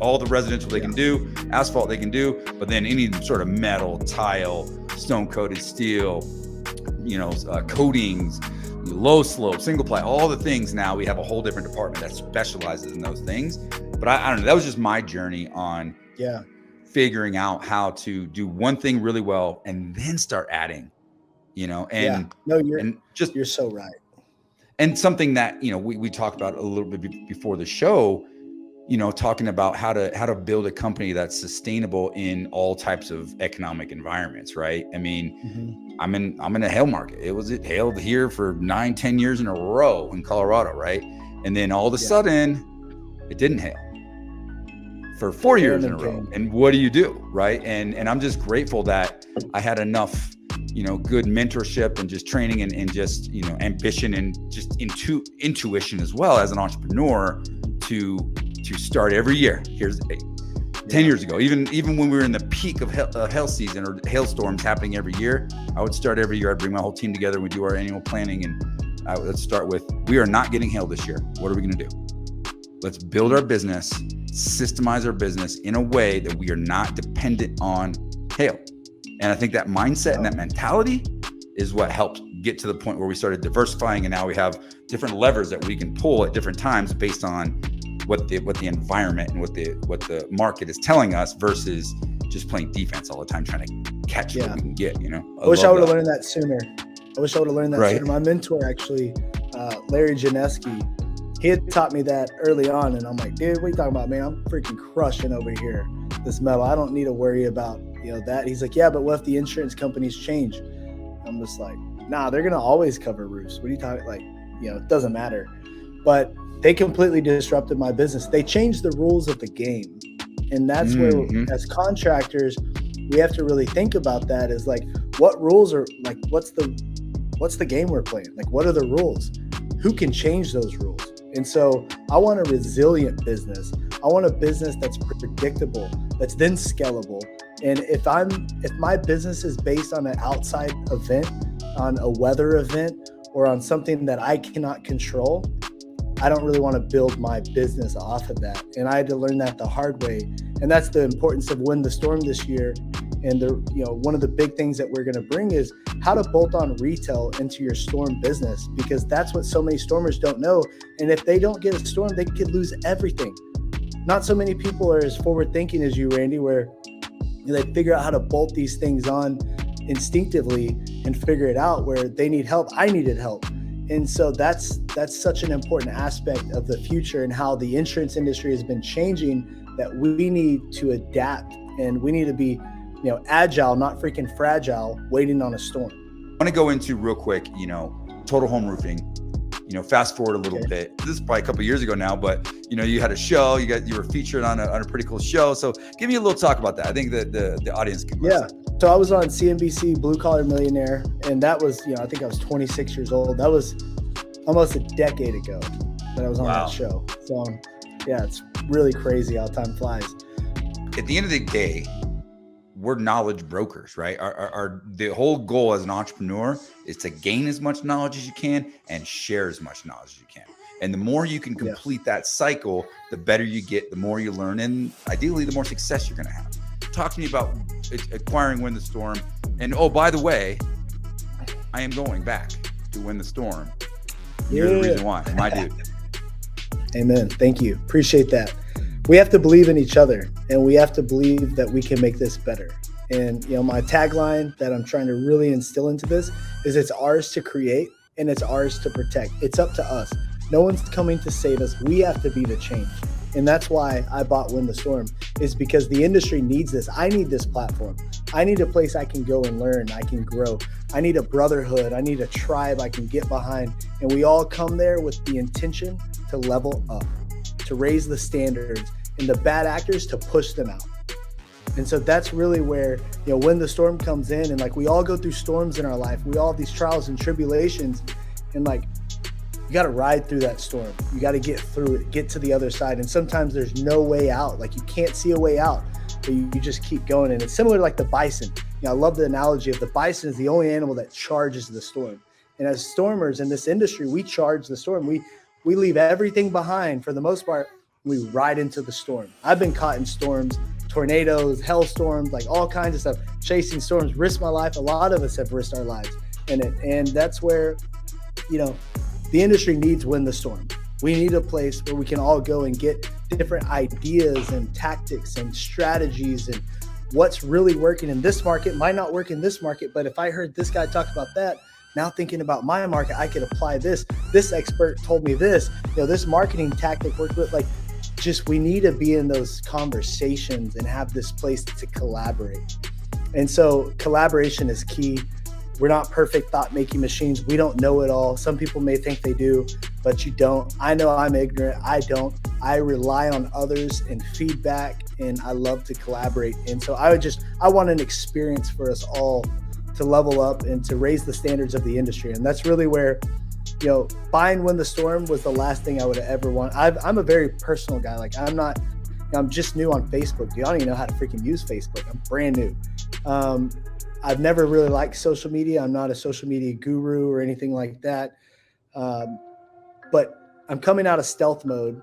all the residential they can do, asphalt they can do, but then any sort of metal, tile, stone coated steel, coatings, low slope, single ply, all the things. Now we have a whole different department that specializes in those things. But I don't know, that was just my journey on figuring out how to do one thing really well and then start adding, and you're so right. And something that, we talked about a little bit before the show, talking about how to build a company that's sustainable in all types of economic environments, right? I mean, I'm in a hail market. It hailed here for 9-10 years in a row in Colorado, right? And then all of a sudden it didn't hail for 4 years in a row. And what do you do, right? And I'm just grateful that I had enough good mentorship and just training and just, ambition and just intuition as well as an entrepreneur to start every year. Here's 10 years ago, even when we were in the peak of hail season or hailstorms happening every year, I would start every year. I'd bring my whole team together. We'd do our annual planning, and let's start with, we are not getting hail this year. What are we going to do? Let's build our business, systemize our business in a way that we are not dependent on hail. And I think that mindset and that mentality is what helped get to the point where we started diversifying, and now we have different levers that we can pull at different times based on what the environment and what the market is telling us versus just playing defense all the time, trying to catch what we can get. I wish I would have learned that sooner. Sooner. My mentor, actually, Larry Janeski, he had taught me that early on, and I'm like, dude, what are you talking about, man? I'm freaking crushing over here this metal. I don't need to worry about that. He's like, yeah, but what if the insurance companies change? I'm just like, nah, they're gonna always cover roofs. What are you talking? Like, it doesn't matter. But they completely disrupted my business. They changed the rules of the game, and that's where, as contractors, we have to really think about that. Is like, what rules are like? What's the game we're playing? Like, what are the rules? Who can change those rules? And so I want a resilient business. I want a business that's predictable, that's then scalable. And if my business is based on an outside event, on a weather event, or on something that I cannot control, I don't really want to build my business off of that. And I had to learn that the hard way. And that's the importance of Win the Storm this year. And one of the big things that we're going to bring is how to bolt on retail into your storm business, because that's what so many stormers don't know. And if they don't get a storm, they could lose everything. Not so many people are as forward thinking as you, Randy, where they figure out how to bolt these things on instinctively and figure it out where they need help. I needed help. And so that's such an important aspect of the future and how the insurance industry has been changing, that we need to adapt and we need to be, agile, not freaking fragile, waiting on a storm. I want to go into real quick, Total Home Roofing. Fast forward a little bit. This is probably a couple of years ago now, but you had a show. You were featured on a pretty cool show. So give me a little talk about that. I think that the audience can listen. So I was on CNBC, Blue Collar Millionaire, and that was, I think I was 26 years old. That was almost a decade ago that I was on that show. So it's really crazy how time flies. At the end of the day, we're knowledge brokers, right? Our the whole goal as an entrepreneur is to gain as much knowledge as you can and share as much knowledge as you can. And the more you can complete that cycle, the better you get, the more you learn, and ideally, the more success you're going to have. Talk to me about acquiring Win the Storm. And by the way, I am going back to Win the Storm. You're the reason why, my dude. Amen. Thank you. Appreciate that. We have to believe in each other, and we have to believe that we can make this better. And, my tagline that I'm trying to really instill into this is it's ours to create and it's ours to protect. It's up to us. No one's coming to save us. We have to be the change. And that's why I bought Win the Storm, is because the industry needs this. I need this platform. I need a place I can go and learn. I can grow. I need a brotherhood. I need a tribe I can get behind. And we all come there with the intention to level up, to raise the standards, and the bad actors to push them out. And so that's really where, When the Storm comes in, and we all go through storms in our life. We all have these trials and tribulations, and you got to ride through that storm. You got to get through it, get to the other side. And sometimes there's no way out. You can't see a way out, but you just keep going. And it's similar to the bison. I love the analogy of the bison is the only animal that charges the storm. And as stormers in this industry, we charge the storm. We leave everything behind for the most part. We ride into the storm. I've been caught in storms, tornadoes, hailstorms, all kinds of stuff, chasing storms, risked my life. A lot of us have risked our lives in it. And that's where, the industry needs Win the Storm. We need a place where we can all go and get different ideas and tactics and strategies, and what's really working in this market might not work in this market. But if I heard this guy talk about that, now thinking about my market, I could apply this. This expert told me this, this marketing tactic worked with we need to be in those conversations and have this place to collaborate. And so collaboration is key. We're not perfect thought-making machines. We don't know it all. Some people may think they do, but you don't. I know I'm ignorant. I don't. I rely on others and feedback, and I love to collaborate. And so I want an experience for us all to level up and to raise the standards of the industry. And that's really where, buying Win the Storm was the last thing I would have ever want. I'm a very personal guy. Like I'm just new on Facebook. I don't even know how to freaking use Facebook. I'm brand new. I've never really liked social media. I'm not a social media guru or anything like that. But I'm coming out of stealth mode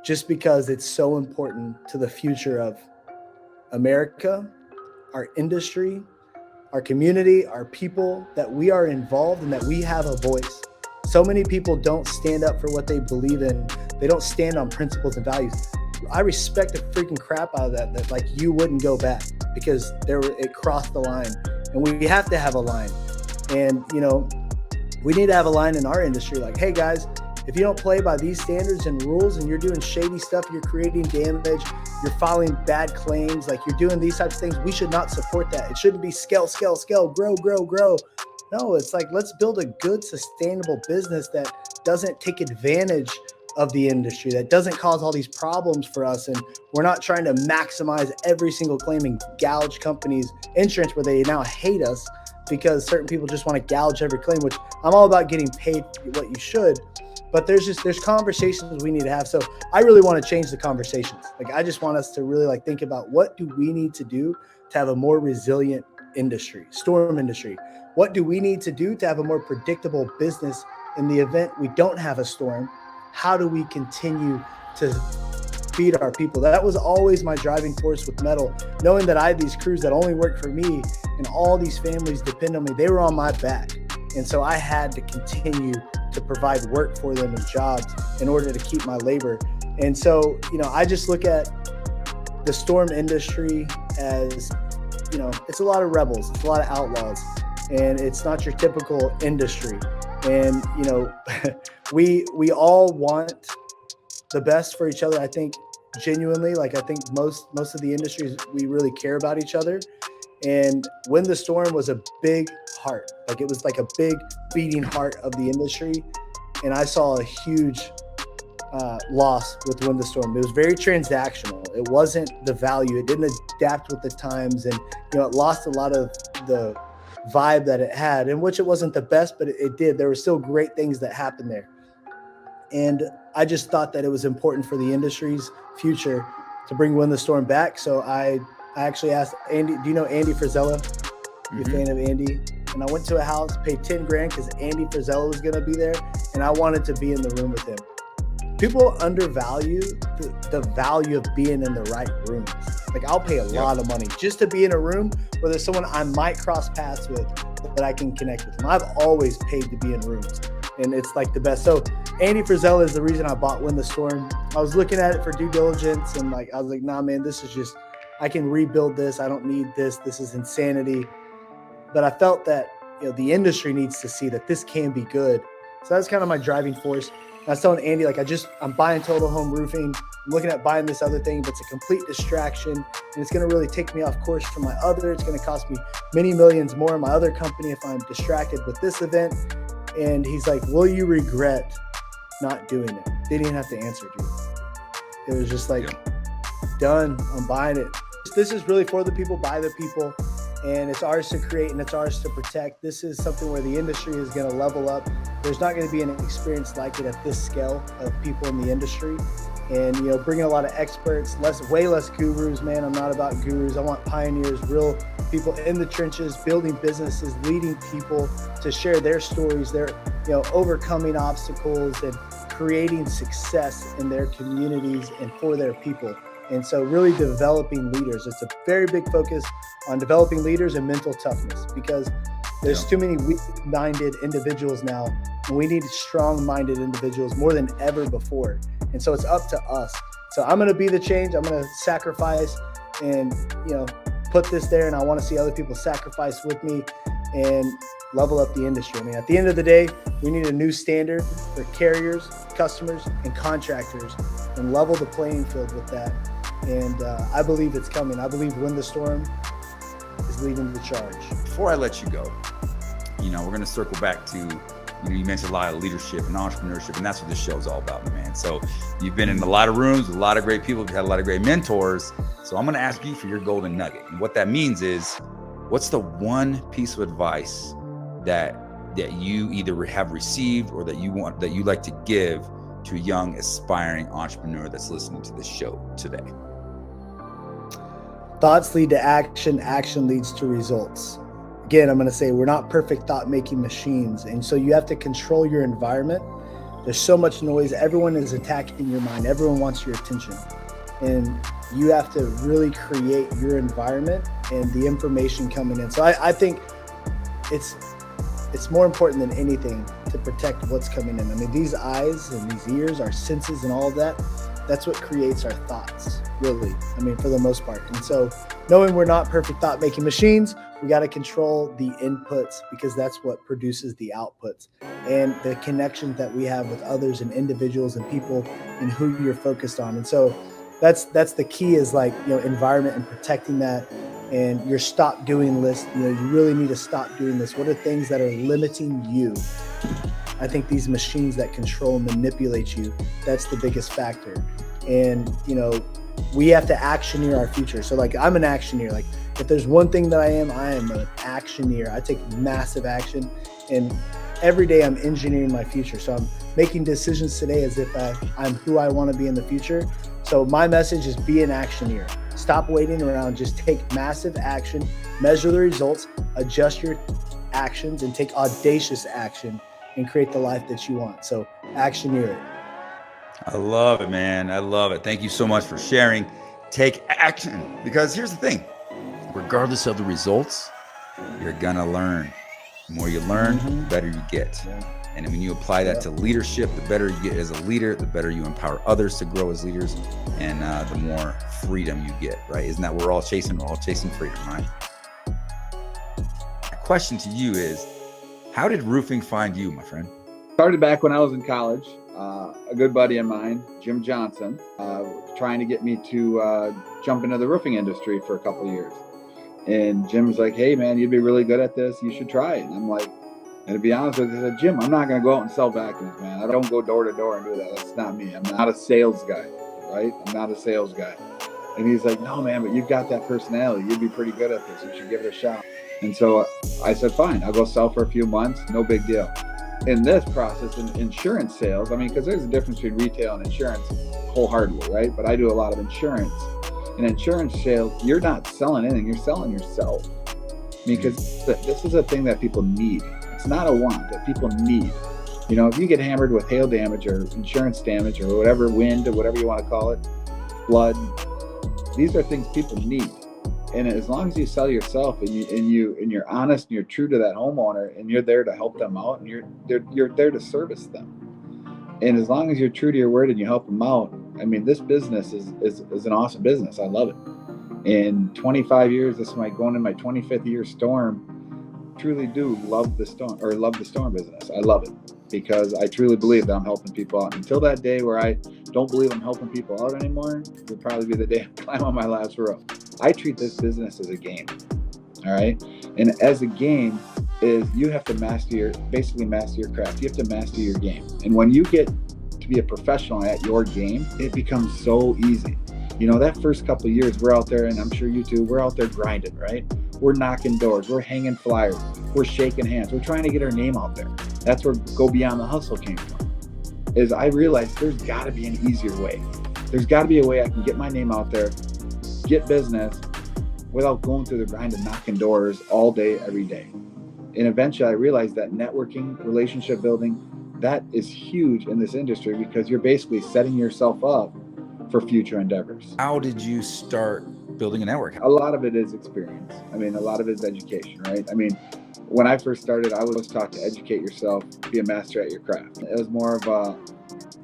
just because it's so important to the future of America, our industry, our community, our people, that we are involved and that we have a voice. So many people don't stand up for what they believe in. They don't stand on principles and values. I respect the freaking crap out of that like you wouldn't go back, because it crossed the line, and we have to have a line. And, we need to have a line in our industry. Like, hey guys, if you don't play by these standards and rules and you're doing shady stuff, you're creating damage, you're filing bad claims, like you're doing these types of things, we should not support that. It shouldn't be scale, grow. No, it's like, let's build a good, sustainable business that doesn't take advantage of the industry, that doesn't cause all these problems for us. And we're not trying to maximize every single claim and gouge companies' insurance where they now hate us because certain people just want to gouge every claim, which I'm all about getting paid what you should. But there's conversations we need to have. So I really want to change the conversations. Like, I just want us to really think about, what do we need to do to have a more resilient industry, storm industry? What do we need to do to have a more predictable business in the event we don't have a storm? How do we continue to feed our people? That was always my driving force with metal, knowing that I had these crews that only work for me and all these families depend on me. They were on my back. And so I had to continue to provide work for them and jobs in order to keep my labor. And so, I just look at the storm industry as, it's a lot of rebels, it's a lot of outlaws, and it's not your typical industry. And, we all want the best for each other. I think genuinely, I think most of the industries, we really care about each other. And Win the Storm was a big heart. It was like a big beating heart of the industry. And I saw a huge loss with Win the Storm. It was very transactional. It wasn't the value. It didn't adapt with the times. And, it lost a lot of the vibe that it had, in which it wasn't the best, but it did. There were still great things that happened there. And I just thought that it was important for the industry's future to bring Win the Storm back. So I actually asked Andy, do you know Andy Frizella? You a fan of Andy? And I went to a house, paid $10,000 because Andy Frizella was going to be there. And I wanted to be in the room with him. People undervalue the value of being in the right rooms. I'll pay a lot of money just to be in a room where there's someone I might cross paths with that I can connect with them. I've always paid to be in rooms, and it's the best. So Andy Frizella is the reason I bought Win the Storm. I was looking at it for due diligence, and I was like, nah, man, this is just, I can rebuild this. I don't need this. This is insanity. But I felt that, the industry needs to see that this can be good. So that's kind of my driving force. I was telling Andy, I'm buying Total Home Roofing. I'm looking at buying this other thing, but it's a complete distraction. And it's going to really take me off course from my other. It's going to cost me many millions more in my other company if I'm distracted with this event. And he's like, will you regret not doing it? They didn't have to answer, dude. It was just done. I'm buying it. This is really for the people, by the people. And it's ours to create and it's ours to protect. This is something where the industry is going to level up. There's not going to be an experience like it at this scale of people in the industry. And, bringing a lot of experts, way less gurus, man. I'm not about gurus. I want pioneers, real people in the trenches, building businesses, leading people to share their stories, their, overcoming obstacles and creating success in their communities and for their people. And so really developing leaders. It's a very big focus on developing leaders and mental toughness, because there's too many weak-minded individuals now, and we need strong-minded individuals more than ever before. And so it's up to us. So I'm going to be the change. I'm going to sacrifice and, put this there. And I want to see other people sacrifice with me and level up the industry. I mean, at the end of the day, we need a new standard for carriers, customers, and contractors, and level the playing field with that. And I believe it's coming. I believe Win the Storm is leading the charge. Before I let you go, we're going to circle back to, you mentioned a lot of leadership and entrepreneurship, and that's what this show is all about, man. So you've been in a lot of rooms with a lot of great people. You've had a lot of great mentors. So I'm going to ask you for your golden nugget. And what that means is, what's the one piece of advice that you either have received or that you like to give to a young aspiring entrepreneur that's listening to this show today? Thoughts lead to action. Action leads to results. Again, I'm going to say we're not perfect thought-making machines. And so you have to control your environment. There's so much noise. Everyone is attacking your mind. Everyone wants your attention. And you have to really create your environment and the information coming in. So I think it's more important than anything to protect what's coming in. I mean, these eyes and these ears, our senses and all of that, that's what creates our thoughts, really. I mean, for the most part. And so knowing we're not perfect thought-making machines, we got to control the inputs because that's what produces the outputs and the connections that we have with others and individuals and people and who you're focused on. And so that's the key is like, environment and protecting that. And your stop doing list, you really need to stop doing this. What are things that are limiting you? I think these machines that control and manipulate you, that's the biggest factor. And, we have to actioneer our future. So like, I'm an actioneer. Like if there's one thing that I am an actioneer. I take massive action and every day I'm engineering my future. So I'm making decisions today as if I'm who I want to be in the future. So my message is be an actioneer. Stop waiting around, just take massive action, measure the results, adjust your actions and take audacious action and create the life that you want. So actioneer it. I love it, man. I love it. Thank you so much for sharing. Take action, because here's the thing. Regardless of the results, you're gonna learn. The more you learn, the better you get. Yeah. And when you apply that to leadership, the better you get as a leader, the better you empower others to grow as leaders, and the more freedom you get, right? Isn't that what we're all chasing? We're all chasing freedom, right? My question to you is, how did roofing find you, my friend? Started back when I was in college. A good buddy of mine, Jim Jenson, trying to get me to jump into the roofing industry for a couple of years. And Jim was like, hey, man, you'd be really good at this. You should try it. And I'm like, and to be honest with you, I said, Jim, I'm not going to go out and sell vacuums, man. I don't go door to door and do that. That's not me. I'm not a sales guy, right? I'm not a sales guy. And he's like, no, man, but you've got that personality. You'd be pretty good at this. You should give it a shot. And so I said, fine, I'll go sell for a few months. No big deal. In this process, in insurance sales, I mean, because there's a difference between retail and insurance wholeheartedly, right? But I do a lot of insurance. In insurance sales, you're not selling anything. You're selling yourself. I mean, because this is a thing that people need. It's not a want, that people need. If you get hammered with hail damage or insurance damage or whatever, wind or whatever you want to call it, flood, these are things people need. And as long as you sell yourself and you're honest and you're true to that homeowner and you're there to help them out and you're there to service them. And as long as you're true to your word and you help them out, I mean, this business is an awesome business. I love it. In 25 years, this is going in my 25th year storm. Truly do love the storm business. I love it because I truly believe that I'm helping people out. Until that day where I don't believe I'm helping people out anymore, will probably be the day I climb on my last rope. I treat this business as a game, all right? And as a game is you have to master your craft. You have to master your game. And when you get to be a professional at your game, it becomes so easy. That first couple of years, we're out there, and I'm sure you too, we're out there grinding, right? We're knocking doors, we're hanging flyers, we're shaking hands, we're trying to get our name out there. That's where Go Beyond the Hustle came from. Is I realized there's got to be an easier way. There's got to be a way I can get my name out there, get business without going through the grind and knocking doors all day, every day. And eventually I realized that networking, relationship building, that is huge in this industry because you're basically setting yourself up for future endeavors. How did you start building a network? A lot of it is experience. I mean, a lot of it is education, right? I mean, when I first started, I was taught to educate yourself, be a master at your craft. It was more of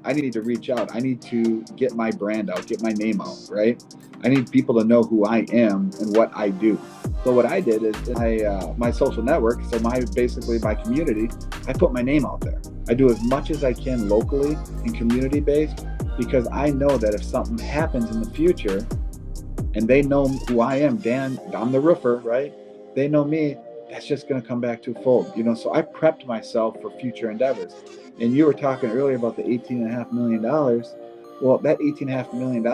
I need to reach out. I need to get my brand out, get my name out, right? I need people to know who I am and what I do. So what I did is my social network, so basically my community, I put my name out there. I do as much as I can locally and community-based because I know that if something happens in the future and they know who I am, Dan, I'm the roofer, right? They know me, that's just going to come back twofold, So I prepped myself for future endeavors. And you were talking earlier about the $18.5 million. Well, that $18.5 million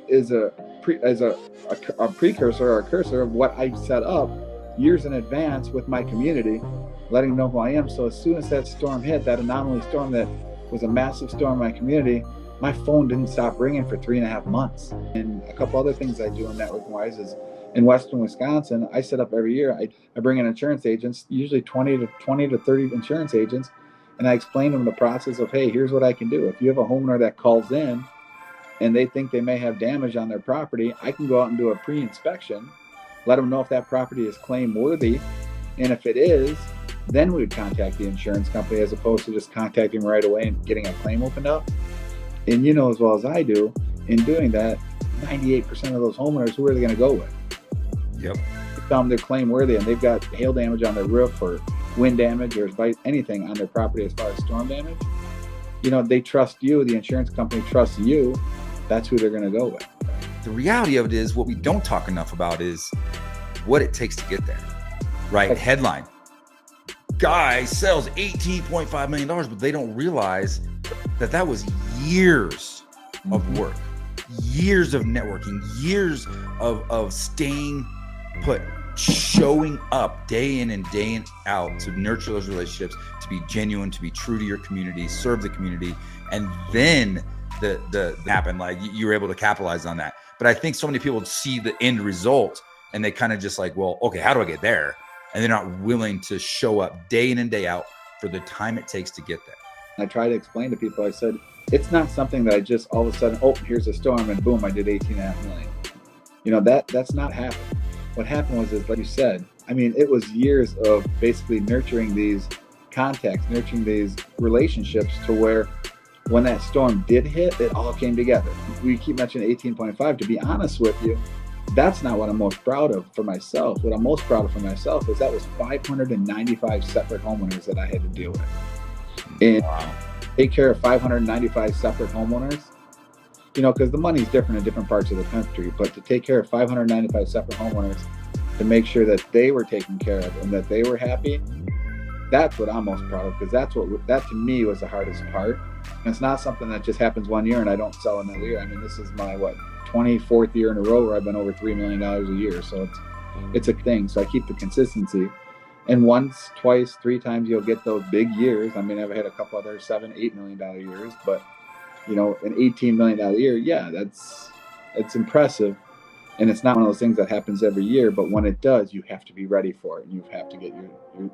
is a precursor or a cursor of what I set up years in advance with my community, letting them know who I am. So as soon as that storm hit, that anomaly storm that was a massive storm in my community, my phone didn't stop ringing for 3.5 months. And a couple other things I do in networking wise is in Western Wisconsin, I set up every year. I bring in insurance agents, usually 20 to 30 insurance agents, and I explain to them the process of, hey, here's what I can do. If you have a homeowner that calls in and they think they may have damage on their property, I can go out and do a pre-inspection, let them know if that property is claim worthy, and if it is, then we would contact the insurance company as opposed to just contacting right away and getting a claim opened up. And you know as well as I do, in doing that, 98% of those homeowners, who are they going to go with? Yep. They tell them they're claim worthy and they've got hail damage on their roof or wind damage or anything on their property as far as storm damage. You know, they trust you. The insurance company trusts you. That's who they're going to go with. The reality of it is, what we don't talk enough about is what it takes to get there, right? Okay. Headline: guy sells $18.5 million, but they don't realize that that was years of work, years of networking, years of staying put, showing up day in and day out to nurture those relationships, to be genuine, to be true to your community, serve the community, and then the happen, like you were able to capitalize on that. But I think so many people see the end result and they kind of just like, well, okay, how do I get there? And they're not willing to show up day in and day out for the time it takes to get there. I try to explain to people, I said, it's not something that I just all of a sudden, oh, here's a storm and boom, I did 18.5 million. You know, that's not happened. What happened was, is like you said, I mean, it was years of basically nurturing these contacts, nurturing these relationships to where when that storm did hit, it all came together. We keep mentioning 18.5. To be honest with you, that's not what I'm most proud of for myself. What I'm most proud of for myself is that was 595 separate homeowners that I had to deal with. And take care of 595 separate homeowners, you know, because the money's different in different parts of the country, but to take care of 595 separate homeowners to make sure that they were taken care of and that they were happy, that's what I'm most proud of, because that to me was the hardest part. And it's not something that just happens one year and I don't sell another year. I mean, this is my 24th year in a row where I've been over $3 million a year. So it's a thing. So I keep the consistency. And once, twice, 3 times you'll get those big years. I mean, I've had a couple other $7-8 million years, but you know, an $18 million year, yeah, it's impressive. And it's not one of those things that happens every year, but when it does, you have to be ready for it and you have to get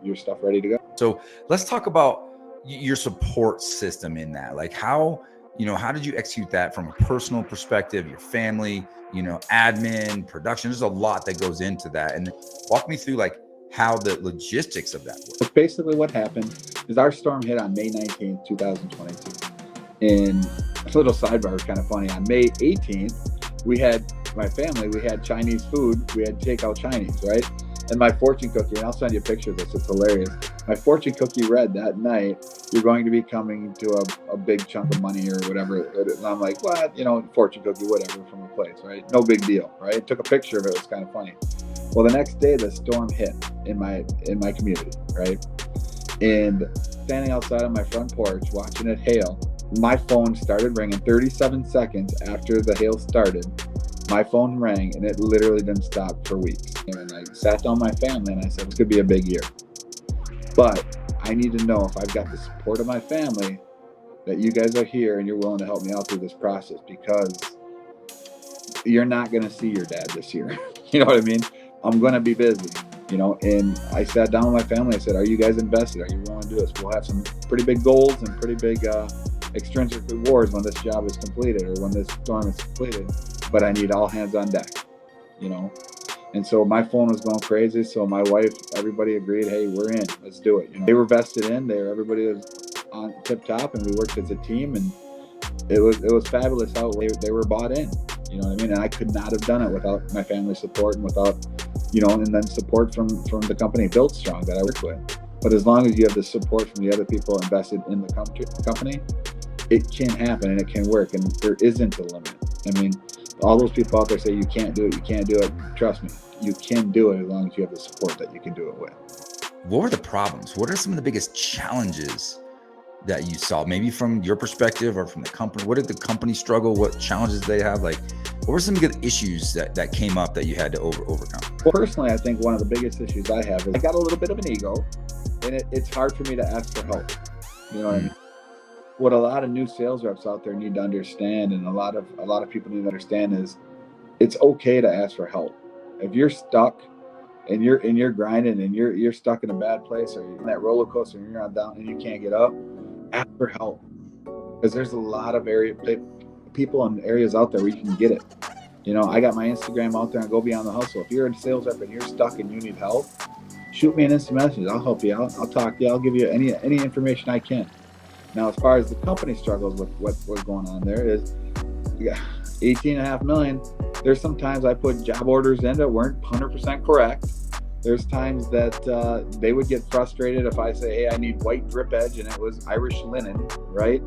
your stuff ready to go. So let's talk about your support system in that. Like how did you execute that from a personal perspective, your family, you know, admin, production? There's a lot that goes into that. And walk me through like how the logistics of that work. Basically what happened is our storm hit on May 19th, 2022. And a little sidebar was kind of funny. On May 18th, we had Chinese food. We had takeout Chinese, right? And my fortune cookie, and I'll send you a picture of this, it's hilarious. My fortune cookie read that night, you're going to be coming to a big chunk of money or whatever. And I'm like, what? You know, fortune cookie, whatever, from a place, right? No big deal, right? Took a picture of it. It was kind of funny. Well, the next day, the storm hit in my community, right? And standing outside on my front porch, watching it hail, my phone started ringing 37 seconds after the hail started. My phone rang and it literally didn't stop for weeks. And I sat down with my family and I said, this could be a big year. But I need to know if I've got the support of my family, that you guys are here and you're willing to help me out through this process, because you're not going to see your dad this year. You know what I mean? I'm going to be busy, you know, and I sat down with my family. I said, are you guys invested? Are you willing to do this? We'll have some pretty big goals and pretty big extrinsic rewards when this job is completed or when this storm is completed. But I need all hands on deck, you know? And so my phone was going crazy. So my wife, everybody agreed, hey, we're in, let's do it. You know, they were vested in there. Everybody was on tip top and we worked as a team, and it was fabulous how they were bought in, you know what I mean? And I could not have done it without my family support and without, you know, and then support from the company Build Strong that I worked with. But as long as you have the support from the other people invested in the company, it can happen and it can work, and there isn't a limit. I mean, all those people out there say you can't do it. Trust me, you can do it as long as you have the support that you can do it with. What were the problems? What are some of the biggest challenges that you saw, maybe from your perspective or from the company? What did the company struggle? What challenges they have? Like, What were some of the issues that came up that you had to overcome? Well, personally, I think one of the biggest issues I have is I got a little bit of an ego, and it's hard for me to ask for help. You know what I mean? What a lot of new sales reps out there need to understand, and a lot of people need to understand, is it's okay to ask for help. If you're stuck and you're grinding and you're stuck in a bad place, or you're in that roller coaster and you're not down and you can't get up, ask for help, because there's a lot of people in areas out there where you can get it. You know, I got my Instagram out there and Go Beyond the Hustle. If you're a sales rep and you're stuck and you need help, shoot me an instant message. I'll help you out. I'll talk to you. I'll give you any information I can. Now, as far as the company struggles with what's going on there is, you got $18.5 million. There's sometimes I put job orders in that weren't 100% correct. There's times that they would get frustrated if I say, hey, I need white drip edge, and it was Irish linen, right?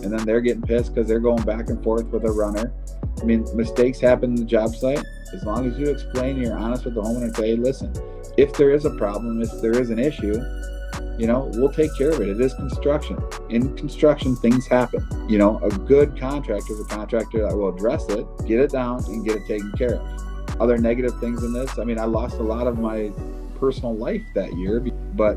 And then they're getting pissed because they're going back and forth with a runner. I mean, mistakes happen in the job site. As long as you explain and you're honest with the homeowner and say, hey, listen, if there is a problem, if there is an issue, you know, we'll take care of it. It is construction. In construction, things happen. You know, a good contractor is a contractor that will address it, get it down, and get it taken care of. Other negative things in this, I mean, I lost a lot of my personal life that year, but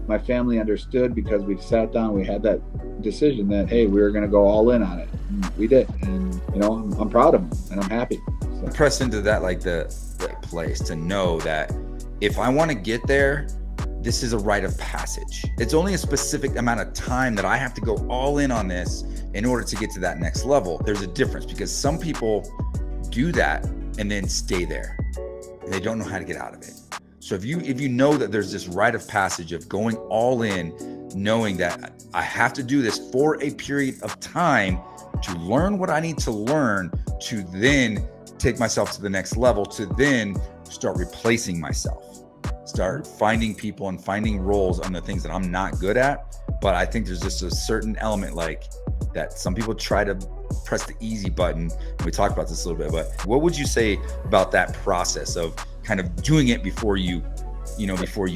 my family understood because we sat down, we had that decision that, hey, we were going to go all in on it. And we did. And, you know, I'm proud of them and I'm happy. So. Press into that, like the place to know that if I want to get there, this is a rite of passage. It's only a specific amount of time that I have to go all in on this in order to get to that next level. There's a difference, because some people do that and then stay there and they don't know how to get out of it. So if you know that there's this rite of passage of going all in, knowing that I have to do this for a period of time to learn what I need to learn, to then take myself to the next level, to then start replacing myself. Start finding people and finding roles on the things that I'm not good at. But I think there's just a certain element like that. Some people try to press the easy button. We talked about this a little bit, but what would you say about that process of kind of doing it before you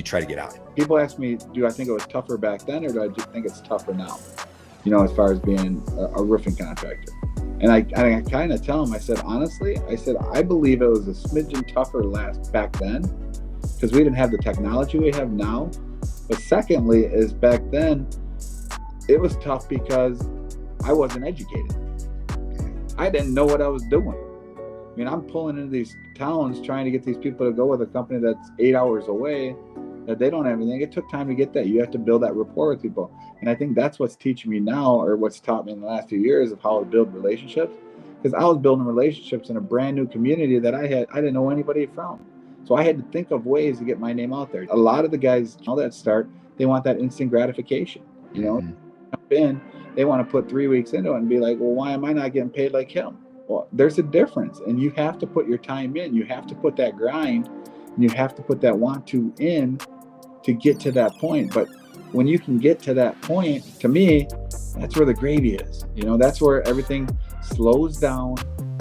try to get out? People ask me, do I think it was tougher back then, or do I just think it's tougher now? You know, as far as being a roofing contractor. And I kind of tell them, I said, honestly, I believe it was a smidgen tougher back then, because we didn't have the technology we have now. But secondly, is back then, it was tough because I wasn't educated. I didn't know what I was doing. I mean, I'm pulling into these towns trying to get these people to go with a company that's 8 hours away, that they don't have anything. It took time to get that. You have to build that rapport with people. And I think that's what's teaching me now, or what's taught me in the last few years, of how to build relationships. Because I was building relationships in a brand new community that I didn't know anybody from. So I had to think of ways to get my name out there. A lot of the guys, all that start, they want that instant gratification. You know, they want to put 3 weeks into it and be like, well, why am I not getting paid like him? Well, there's a difference, and you have to put your time in. You have to put that grind, and you have to put that want to in to get to that point. But when you can get to that point, to me, that's where the gravy is. You know, that's where everything slows down,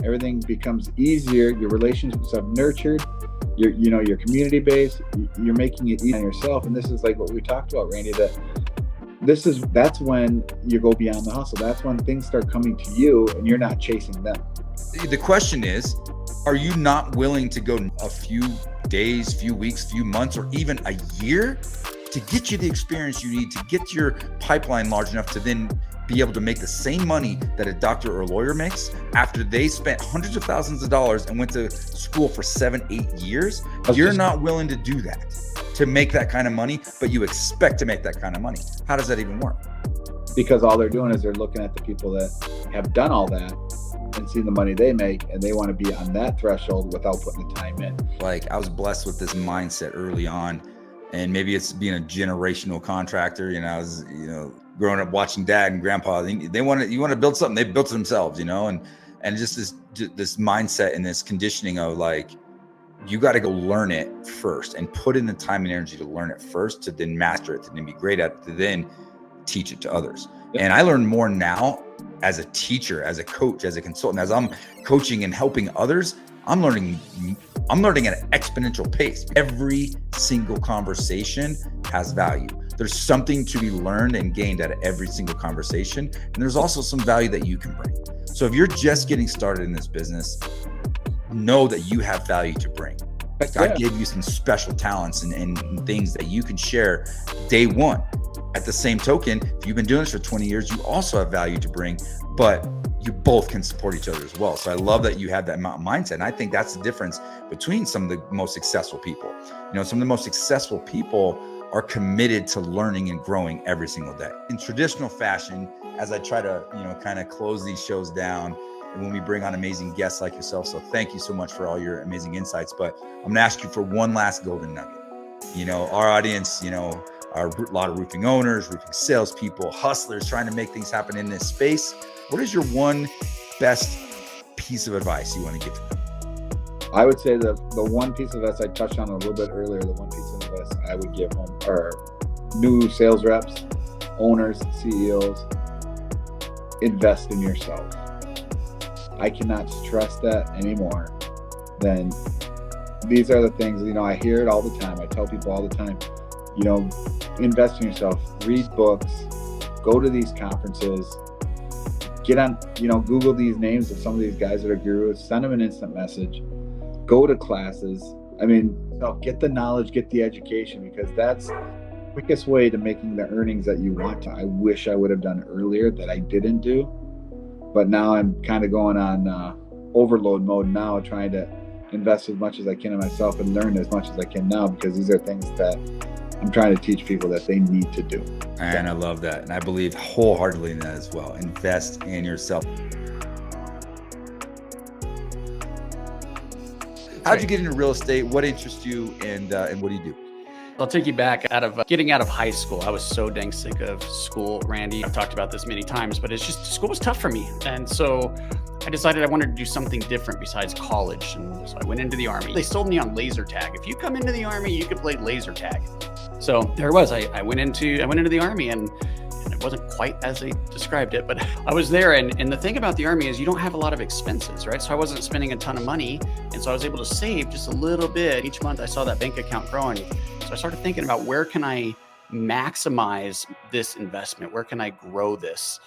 everything becomes easier. Your relationships have nurtured. Your community base, you're making it easy on yourself. And this is like what we talked about, Randy, that's when you go beyond the hustle. That's when things start coming to you and you're not chasing them. The question is, are you not willing to go a few days, few weeks, few months, or even a year to get you the experience you need to get your pipeline large enough to then be able to make the same money that a doctor or a lawyer makes after they spent hundreds of thousands of dollars and went to school for 7-8 years? You're not willing to do that, to make that kind of money, but you expect to make that kind of money. How does that even work? Because all they're doing is they're looking at the people that have done all that and see the money they make, and they want to be on that threshold without putting the time in. Like, I was blessed with this mindset early on, and maybe it's being a generational contractor. I was, growing up watching dad and grandpa, you want to build something, they built it themselves, and just this mindset and this conditioning of like, you got to go learn it first and put in the time and energy to learn it first, to then master it, to then be great at it, to then teach it to others. Yep. And I learn more now as a teacher, as a coach, as a consultant, as I'm coaching and helping others. I'm learning at an exponential pace. Every single conversation has value. There's something to be learned and gained out of every single conversation. And there's also some value that you can bring. So if you're just getting started in this business, know that you have value to bring. God Yeah. gave you some special talents and things that you can share day one. At the same token, if you've been doing this for 20 years, you also have value to bring, but you both can support each other as well. So I love that you have that mindset. And I think that's the difference between some of the most successful people. You know, some of the most successful people are committed to learning and growing every single day. In traditional fashion, as I try to, you know, kind of close these shows down, and when we bring on amazing guests like yourself. So thank you so much for all your amazing insights. But I'm gonna ask you for one last golden nugget. You know, our audience, you know, are a lot of roofing owners, roofing salespeople, hustlers trying to make things happen in this space. What is your one best piece of advice you want to give to them? I would say the one piece of advice I touched on a little bit earlier, the one piece of advice I would give home are new sales reps, owners, CEOs, invest in yourself. I cannot stress that anymore. Then these are the things, you know, I hear it all the time. I tell people all the time, you know, invest in yourself, read books, go to these conferences, get on, you know, Google these names of some of these guys that are gurus, send them an instant message, go to classes. I mean, get the knowledge, get the education, because that's the quickest way to making the earnings that you want to. I wish I would have done earlier that I didn't do. But now I'm kind of going on overload mode now, trying to invest as much as I can in myself and learn as much as I can now, because these are things that I'm trying to teach people that they need to do. And I love that. And I believe wholeheartedly in that as well. Invest in yourself. How'd you get into real estate? What interests you, and what do you do? I'll take you back getting out of high school. I was so dang sick of school, Randy. I've talked about this many times, but it's just, school was tough for me. And so I decided I wanted to do something different besides college. And so I went into the Army. They sold me on laser tag. If you come into the Army, you could play laser tag. So there it was. I went into the Army, and it wasn't quite as they described it, but I was there. And the thing about the Army is you don't have a lot of expenses, right? So I wasn't spending a ton of money. And so I was able to save just a little bit. Each month I saw that bank account growing. So I started thinking about, where can I maximize this investment? Where can I grow this?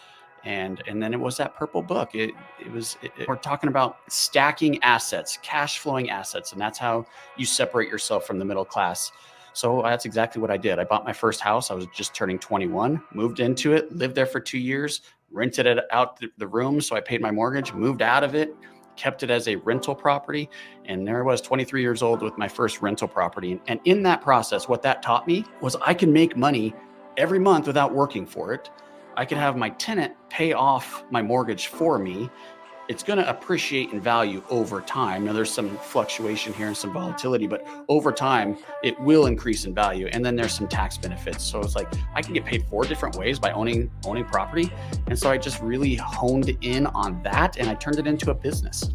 And then it was that purple book. We're talking about stacking assets, cash flowing assets. And that's how you separate yourself from the middle class. So that's exactly what I did. I bought my first house. I was just turning 21, moved into it, lived there for 2 years, rented it out the room. So I paid my mortgage, moved out of it, kept it as a rental property. And there I was, 23 years old with my first rental property. And in that process, what that taught me was I can make money every month without working for it. I can have my tenant pay off my mortgage for me. It's going to appreciate in value over time. Now there's some fluctuation here and some volatility, but over time it will increase in value. And then there's some tax benefits. So it's like I can get paid 4 different ways by owning property. And so I just really honed in on that, and I turned it into a business.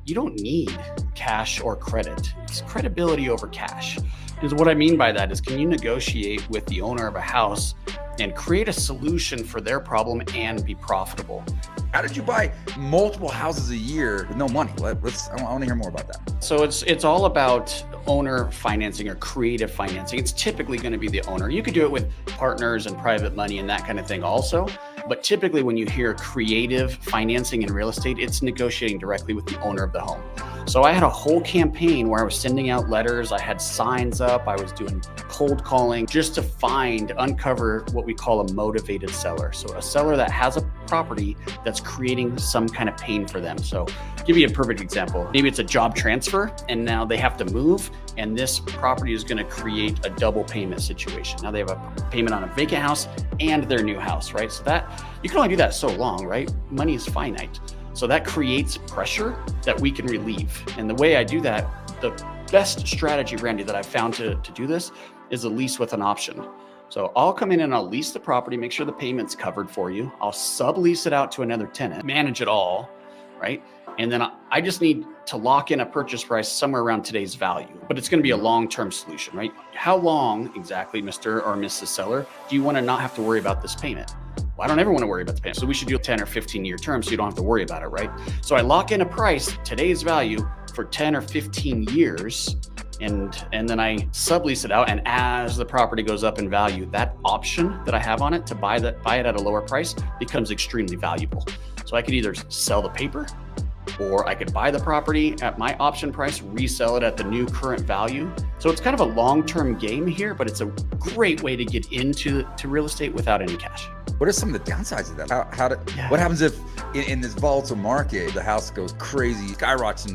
You don't need cash or credit. It's credibility over cash. Because what I mean by that is, can you negotiate with the owner of a house and create a solution for their problem and be profitable? How did you buy multiple houses a year with no money? I want to hear more about that. So it's all about owner financing or creative financing. It's typically going to be the owner. You could do it with partners and private money and that kind of thing also. But typically when you hear creative financing in real estate, it's negotiating directly with the owner of the home. So I had a whole campaign where I was sending out letters. I had signs up. I was doing cold calling just to uncover what we call a motivated seller. So a seller that has a property that's creating some kind of pain for them. So I'll give you a perfect example. Maybe it's a job transfer and now they have to move, and this property is going to create a double payment situation. Now they have a payment on a vacant house and their new house, right? So that you can only do that so long, right? Money is finite. So that creates pressure that we can relieve. And the way I do that, the best strategy, Randy, that I've found to do this is a lease with an option. So I'll come in and I'll lease the property, make sure the payment's covered for you. I'll sublease it out to another tenant, manage it all, right? And then I just need to lock in a purchase price somewhere around today's value, but it's going to be a long-term solution, right? How long exactly, Mr. or Mrs. Seller, do you want to not have to worry about this payment? Well, I don't ever want to worry about the payment. So we should do a 10 or 15 year term so you don't have to worry about it, right? So I lock in a price, today's value, for 10 or 15 years, and then I sublease it out. And as the property goes up in value, that option that I have on it to buy it at a lower price becomes extremely valuable. So I could either sell the paper or I could buy the property at my option price, resell it at the new current value. So it's kind of a long-term game here, but it's a great way to get into real estate without any cash. What are some of the downsides of that? What happens if in this volatile market, the house goes crazy, rockets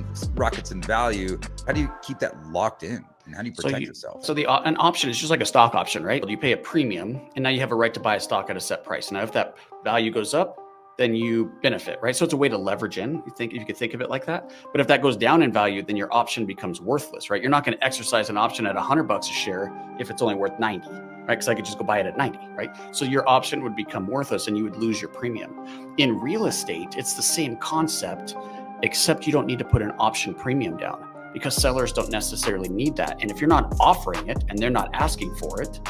in value? How do you keep that locked in? And how do you protect yourself? So an option is just like a stock option, right? You pay a premium and now you have a right to buy a stock at a set price. Now, if that value goes up, then you benefit, right? So it's a way to leverage in, you could think of it like that. But if that goes down in value, then your option becomes worthless, right? You're not going to exercise an option at $100 a share if it's only worth 90, right? Because I could just go buy it at 90, right? So your option would become worthless and you would lose your premium. In real estate, it's the same concept, except you don't need to put an option premium down because sellers don't necessarily need that. And if you're not offering it and they're not asking for it,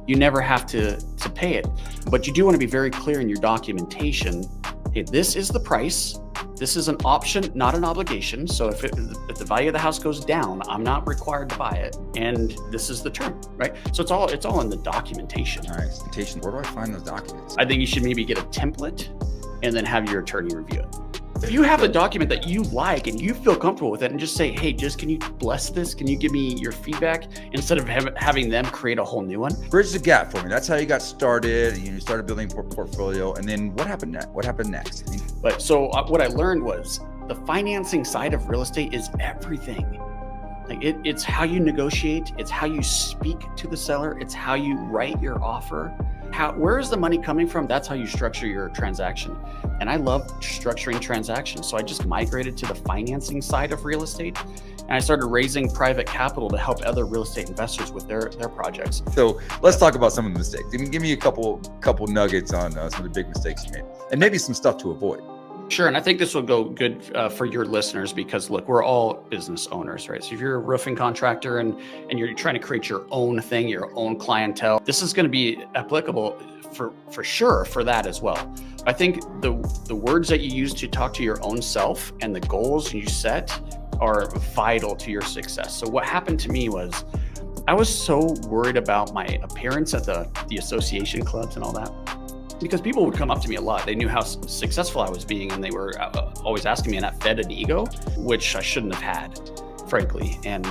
you never have to pay it. But you do want to be very clear in your documentation. Hey, this is the price. This is an option, not an obligation. So if the value of the house goes down, I'm not required to buy it. And this is the term, right? So it's all in the documentation. Nice. Where do I find those documents? I think you should maybe get a template and then have your attorney review it. If you have a document that you like and you feel comfortable with it and just say, hey, can you bless this? Can you give me your feedback instead of having them create a whole new one? Bridge the gap for me. That's how you got started. You started building a portfolio. And then what happened next? But so what I learned was the financing side of real estate is everything. Like it's how you negotiate. It's how you speak to the seller. It's how you write your offer. Where is the money coming from? That's how you structure your transaction. And I love structuring transactions. So I just migrated to the financing side of real estate. And I started raising private capital to help other real estate investors with their projects. So let's talk about some of the mistakes. Give me a couple nuggets on some of the big mistakes you made and maybe some stuff to avoid. Sure. And I think this will go good for your listeners because look, we're all business owners, right? So if you're a roofing contractor and you're trying to create your own thing, your own clientele, this is going to be applicable for sure for that as well. I think the words that you use to talk to your own self and the goals you set are vital to your success. So what happened to me was I was so worried about my appearance at the association clubs and all that. Because people would come up to me a lot. They knew how successful I was being and they were always asking me, and that fed an ego, which I shouldn't have had, frankly. And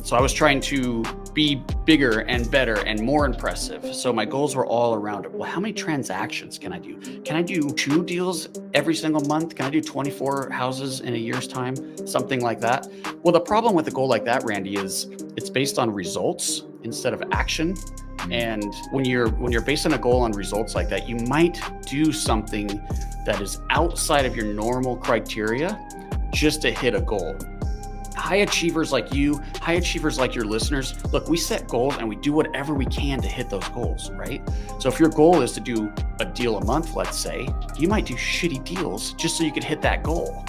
so I was trying to be bigger and better and more impressive. So my goals were all around, well, how many transactions can I do? Can I do 2 deals every single month? Can I do 24 houses in a year's time? Something like that. Well, the problem with a goal like that, Randy, is it's based on results instead of action. And when you're basing a goal on results like that, you might do something that is outside of your normal criteria just to hit a goal. High achievers like you, high achievers like your listeners, look, we set goals and we do whatever we can to hit those goals, right? So if your goal is to do a deal a month, let's say, you might do shitty deals just so you could hit that goal.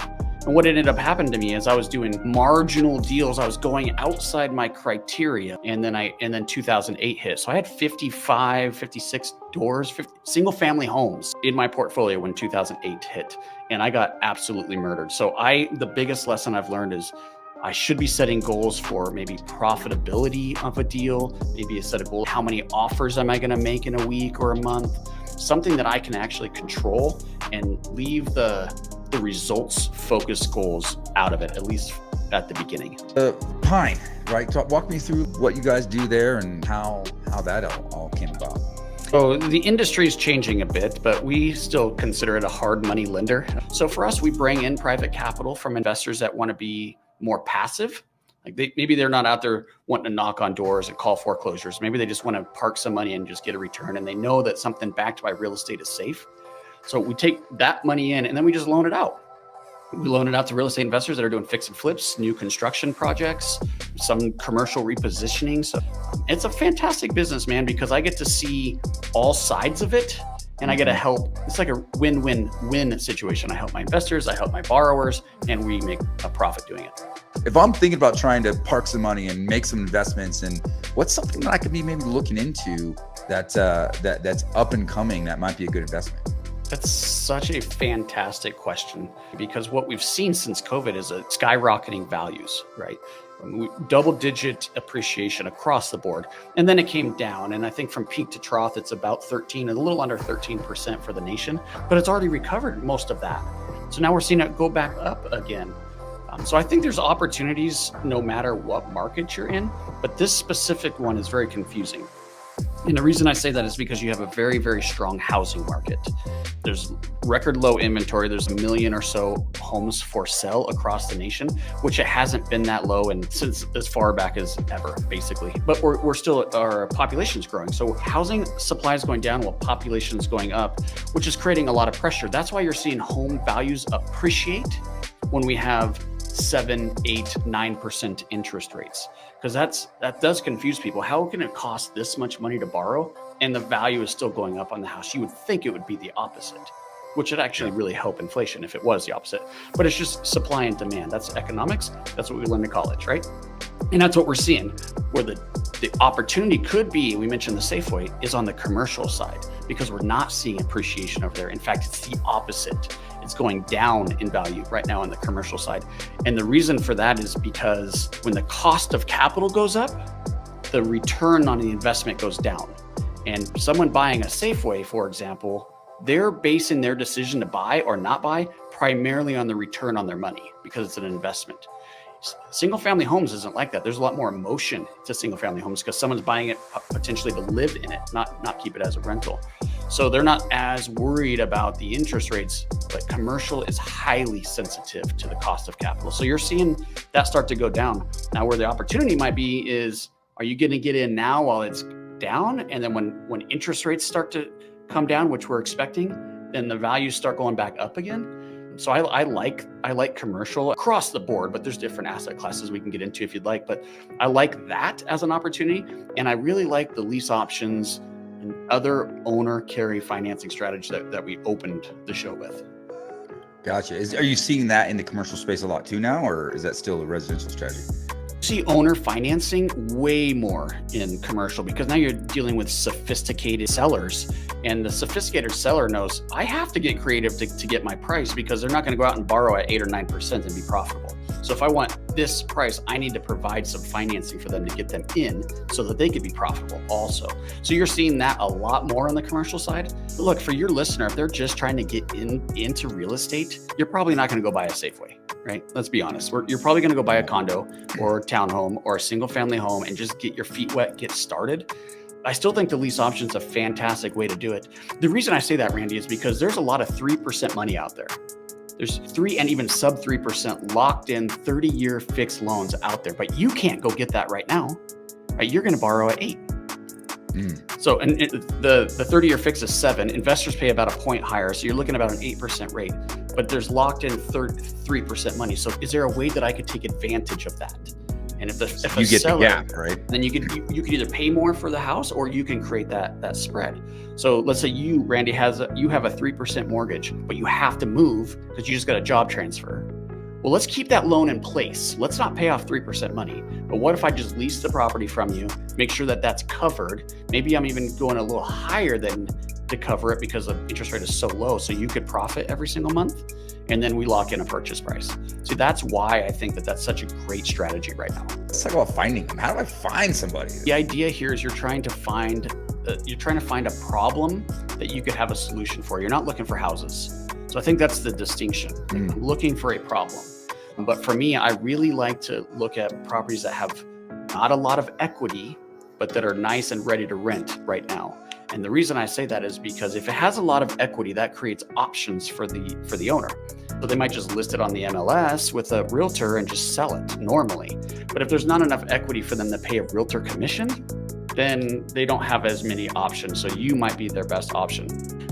And what ended up happening to me is I was doing marginal deals. I was going outside my criteria. And then 2008 hit. So I had 56 doors, 50 single family homes in my portfolio when 2008 hit. And I got absolutely murdered. So the biggest lesson I've learned is I should be setting goals for maybe profitability of a deal, maybe a set of goals. How many offers am I going to make in a week or a month? Something that I can actually control and leave the results focused goals out of it, at least at the beginning. Pine, right? Walk me through what you guys do there and how that all came about. So the industry is changing a bit, but we still consider it a hard money lender. So for us, we bring in private capital from investors that want to be more passive. Like maybe they're not out there wanting to knock on doors and call foreclosures. Maybe they just want to park some money and just get a return. And they know that something backed by real estate is safe. So we take that money in and then we just loan it out. We loan it out to real estate investors that are doing fix and flips, new construction projects, some commercial repositioning. So it's a fantastic business, man, because I get to see all sides of it and I get to help. It's like a win-win-win situation. I help my investors, I help my borrowers, and we make a profit doing it. If I'm thinking about trying to park some money and make some investments, and what's something that I could be maybe looking into that's up and coming that might be a good investment? That's such a fantastic question, because what we've seen since COVID is a skyrocketing values, right? Double-digit appreciation across the board. And then it came down. And I think from peak to trough, it's about 13, a little under 13% for the nation, but it's already recovered most of that. So now we're seeing it go back up again. So I think there's opportunities no matter what market you're in, but this specific one is very confusing. And the reason I say that is because you have a very, very strong housing market. There's record low inventory. There's 1 million or so homes for sale across the nation, which it hasn't been that low and since as far back as ever, basically. But we're still, our population's growing. So housing supply is going down while population is going up, which is creating a lot of pressure. That's why you're seeing home values appreciate when we have 7, 8, 9% interest rates, because that does confuse people. How can it cost this much money to borrow and the value is still going up on the house? You would think it would be the opposite, which would actually really help inflation if it was the opposite. But it's just supply and demand. That's economics. That's what we learned in college, right? And that's what we're seeing, where the opportunity could be, we mentioned the Safeway, is on the commercial side, because we're not seeing appreciation over there. In fact, it's the opposite. It's going down in value right now on the commercial side. And the reason for that is because when the cost of capital goes up, the return on the investment goes down. And someone buying a Safeway, for example, they're basing their decision to buy or not buy primarily on the return on their money because it's an investment. Single family homes isn't like that. There's a lot more emotion to single family homes because someone's buying it potentially to live in it, not keep it as a rental. So they're not as worried about the interest rates, but commercial is highly sensitive to the cost of capital. So you're seeing that start to go down. Now where the opportunity might be is, are you going to get in now while it's down? And then when interest rates start to come down, which we're expecting, then the values start going back up again. So I like commercial across the board, but there's different asset classes we can get into if you'd like. But I like that as an opportunity. And I really like the lease options and other owner carry financing strategies that we opened the show with. Gotcha. Are you seeing that in the commercial space a lot too now, or is that still a residential strategy? See owner financing way more in commercial because now you're dealing with sophisticated sellers, and the sophisticated seller knows I have to get creative to get my price because they're not going to go out and borrow at 8 or 9% and be profitable. So if I want this price, I need to provide some financing for them to get them in so that they could be profitable also. So you're seeing that a lot more on the commercial side. But look, for your listener, if they're just trying to get into real estate, you're probably not going to go buy a Safeway. Right? Let's be honest. You're probably going to go buy a condo or a townhome or a single family home and just get your feet wet, get started. I still think the lease option is a fantastic way to do it. The reason I say that, Randy, is because there's a lot of 3% money out there. There's 3 and even sub 3% locked in 30-year fixed loans out there, but you can't go get that right now. Right? You're going to borrow at 8. So and the 30-year fix is 7. Investors pay about a point higher, so you're looking at about an 8% rate. But there's locked in 3% money. So is there a way that I could take advantage of that? And if you get seller, the gap, right? Then you could either pay more for the house or you can create that spread. So let's say you, Randy, you have a 3% mortgage, but you have to move because you just got a job transfer. Well, let's keep that loan in place. Let's not pay off 3% money. But what if I just lease the property from you, make sure that that's covered? Maybe I'm even going a little higher than to cover it because the interest rate is so low. So you could profit every single month. And then we lock in a purchase price. See, that's why I think that that's such a great strategy right now. Let's talk about finding them. How do I find somebody? The idea here is you're trying to find a problem that you could have a solution for. You're not looking for houses. So I think that's the distinction. I'm looking for a problem. But for me, I really like to look at properties that have not a lot of equity, but that are nice and ready to rent right now. And the reason I say that is because if it has a lot of equity, that creates options for the owner. So they might just list it on the MLS with a realtor and just sell it normally. But if there's not enough equity for them to pay a realtor commission, then they don't have as many options. So you might be their best option.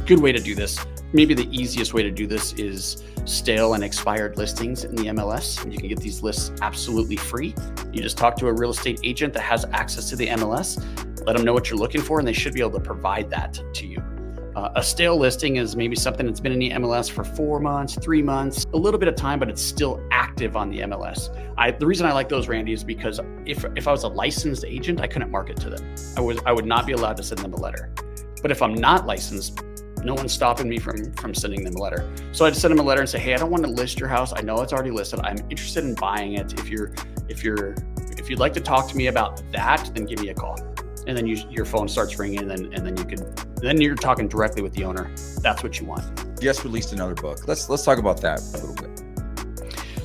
Good way to do this. Maybe the easiest way to do this is stale and expired listings in the MLS. You can get these lists absolutely free. You just talk to a real estate agent that has access to the MLS, let them know what you're looking for, and they should be able to provide that to you. A stale listing is maybe something that's been in the MLS for 4 months, 3 months, a little bit of time, but it's still active on the MLS. The reason I like those, Randy, is because if I was a licensed agent, I couldn't market to them. I would not be allowed to send them a letter. But if I'm not licensed, no one's stopping me from sending them a letter. So I'd send them a letter and say, hey, I don't want to list your house. I know it's already listed. I'm interested in buying it. If you'd like to talk to me about that, then give me a call. And then your phone starts ringing, and then you're talking directly with the owner. That's what you want. just released another book. Let's talk about that a little bit.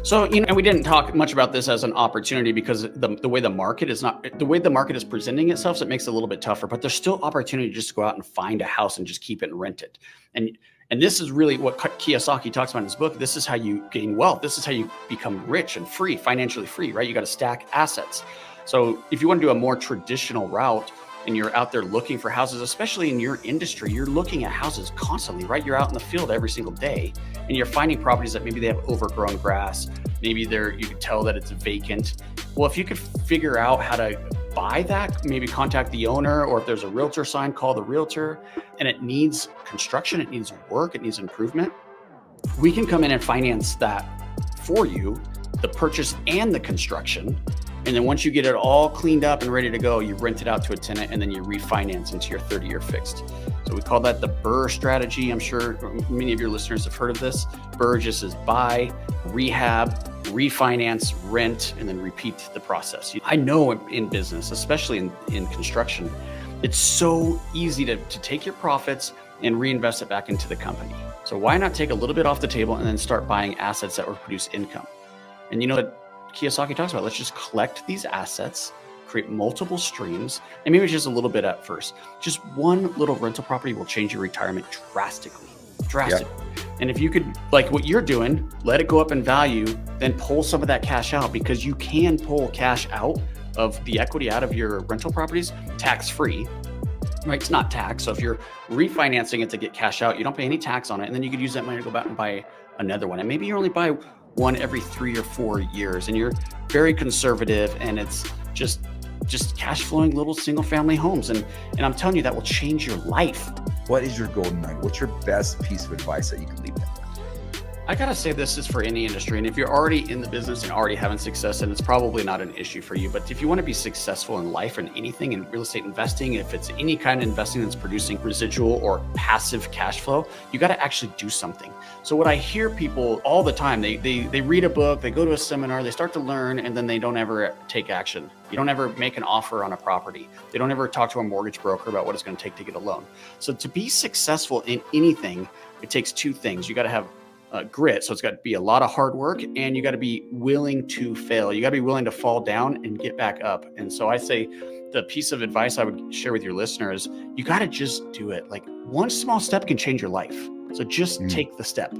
So, and we didn't talk much about this as an opportunity because the way the market is presenting itself, so it makes it a little bit tougher, but there's still opportunity just to go out and find a house and just keep it and rent it. And this is really what Kiyosaki talks about in his book. This is how you gain wealth. This is how you become rich and free, financially free, right? You got to stack assets. So if you want to do a more traditional route and you're out there looking for houses, especially in your industry, you're looking at houses constantly, right? You're out in the field every single day and you're finding properties that maybe they have overgrown grass. Maybe you can tell that it's vacant. Well, if you could figure out how to buy that, maybe contact the owner, or if there's a realtor sign, call the realtor, and it needs construction, it needs work, it needs improvement, we can come in and finance that for you, the purchase and the construction. And then once you get it all cleaned up and ready to go, you rent it out to a tenant and then you refinance into your 30-year fixed. So we call that the BRRRR strategy. I'm sure many of your listeners have heard of this. BRRRR just is buy, rehab, refinance, rent, and then repeat the process. I know in business, especially in construction, it's so easy to take your profits and reinvest it back into the company. So why not take a little bit off the table and then start buying assets that will produce income? And you know what Kiyosaki talks about, let's just collect these assets, create multiple streams, and maybe just a little bit at first. Just one little rental property will change your retirement drastically. Yeah. And if you could, like what you're doing, let it go up in value, then pull some of that cash out, because you can pull cash out of the equity out of your rental properties tax-free, right? It's not tax. So if you're refinancing it to get cash out, you don't pay any tax on it. And then you could use that money to go back and buy another one. And maybe you only buy one every 3 or 4 years, and you're very conservative, and it's just cash flowing little single family homes. And I'm telling you, that will change your life. What is your golden nugget? What's your best piece of advice that you can leave them with? I gotta say, this is for any industry. And if you're already in the business and already having success, then it's probably not an issue for you. But if you want to be successful in life and anything in real estate investing, if it's any kind of investing that's producing residual or passive cash flow, you got to actually do something. So what I hear people all the time, they read a book, they go to a seminar, they start to learn, and then they don't ever take action. You don't ever make an offer on a property. They don't ever talk to a mortgage broker about what it's going to take to get a loan. So to be successful in anything, it takes two things. You got to have grit. So it's got to be a lot of hard work, and you got to be willing to fail. You got to be willing to fall down and get back up. And so I say the piece of advice I would share with your listeners, you got to just do it. Like one small step can change your life. So just take the step.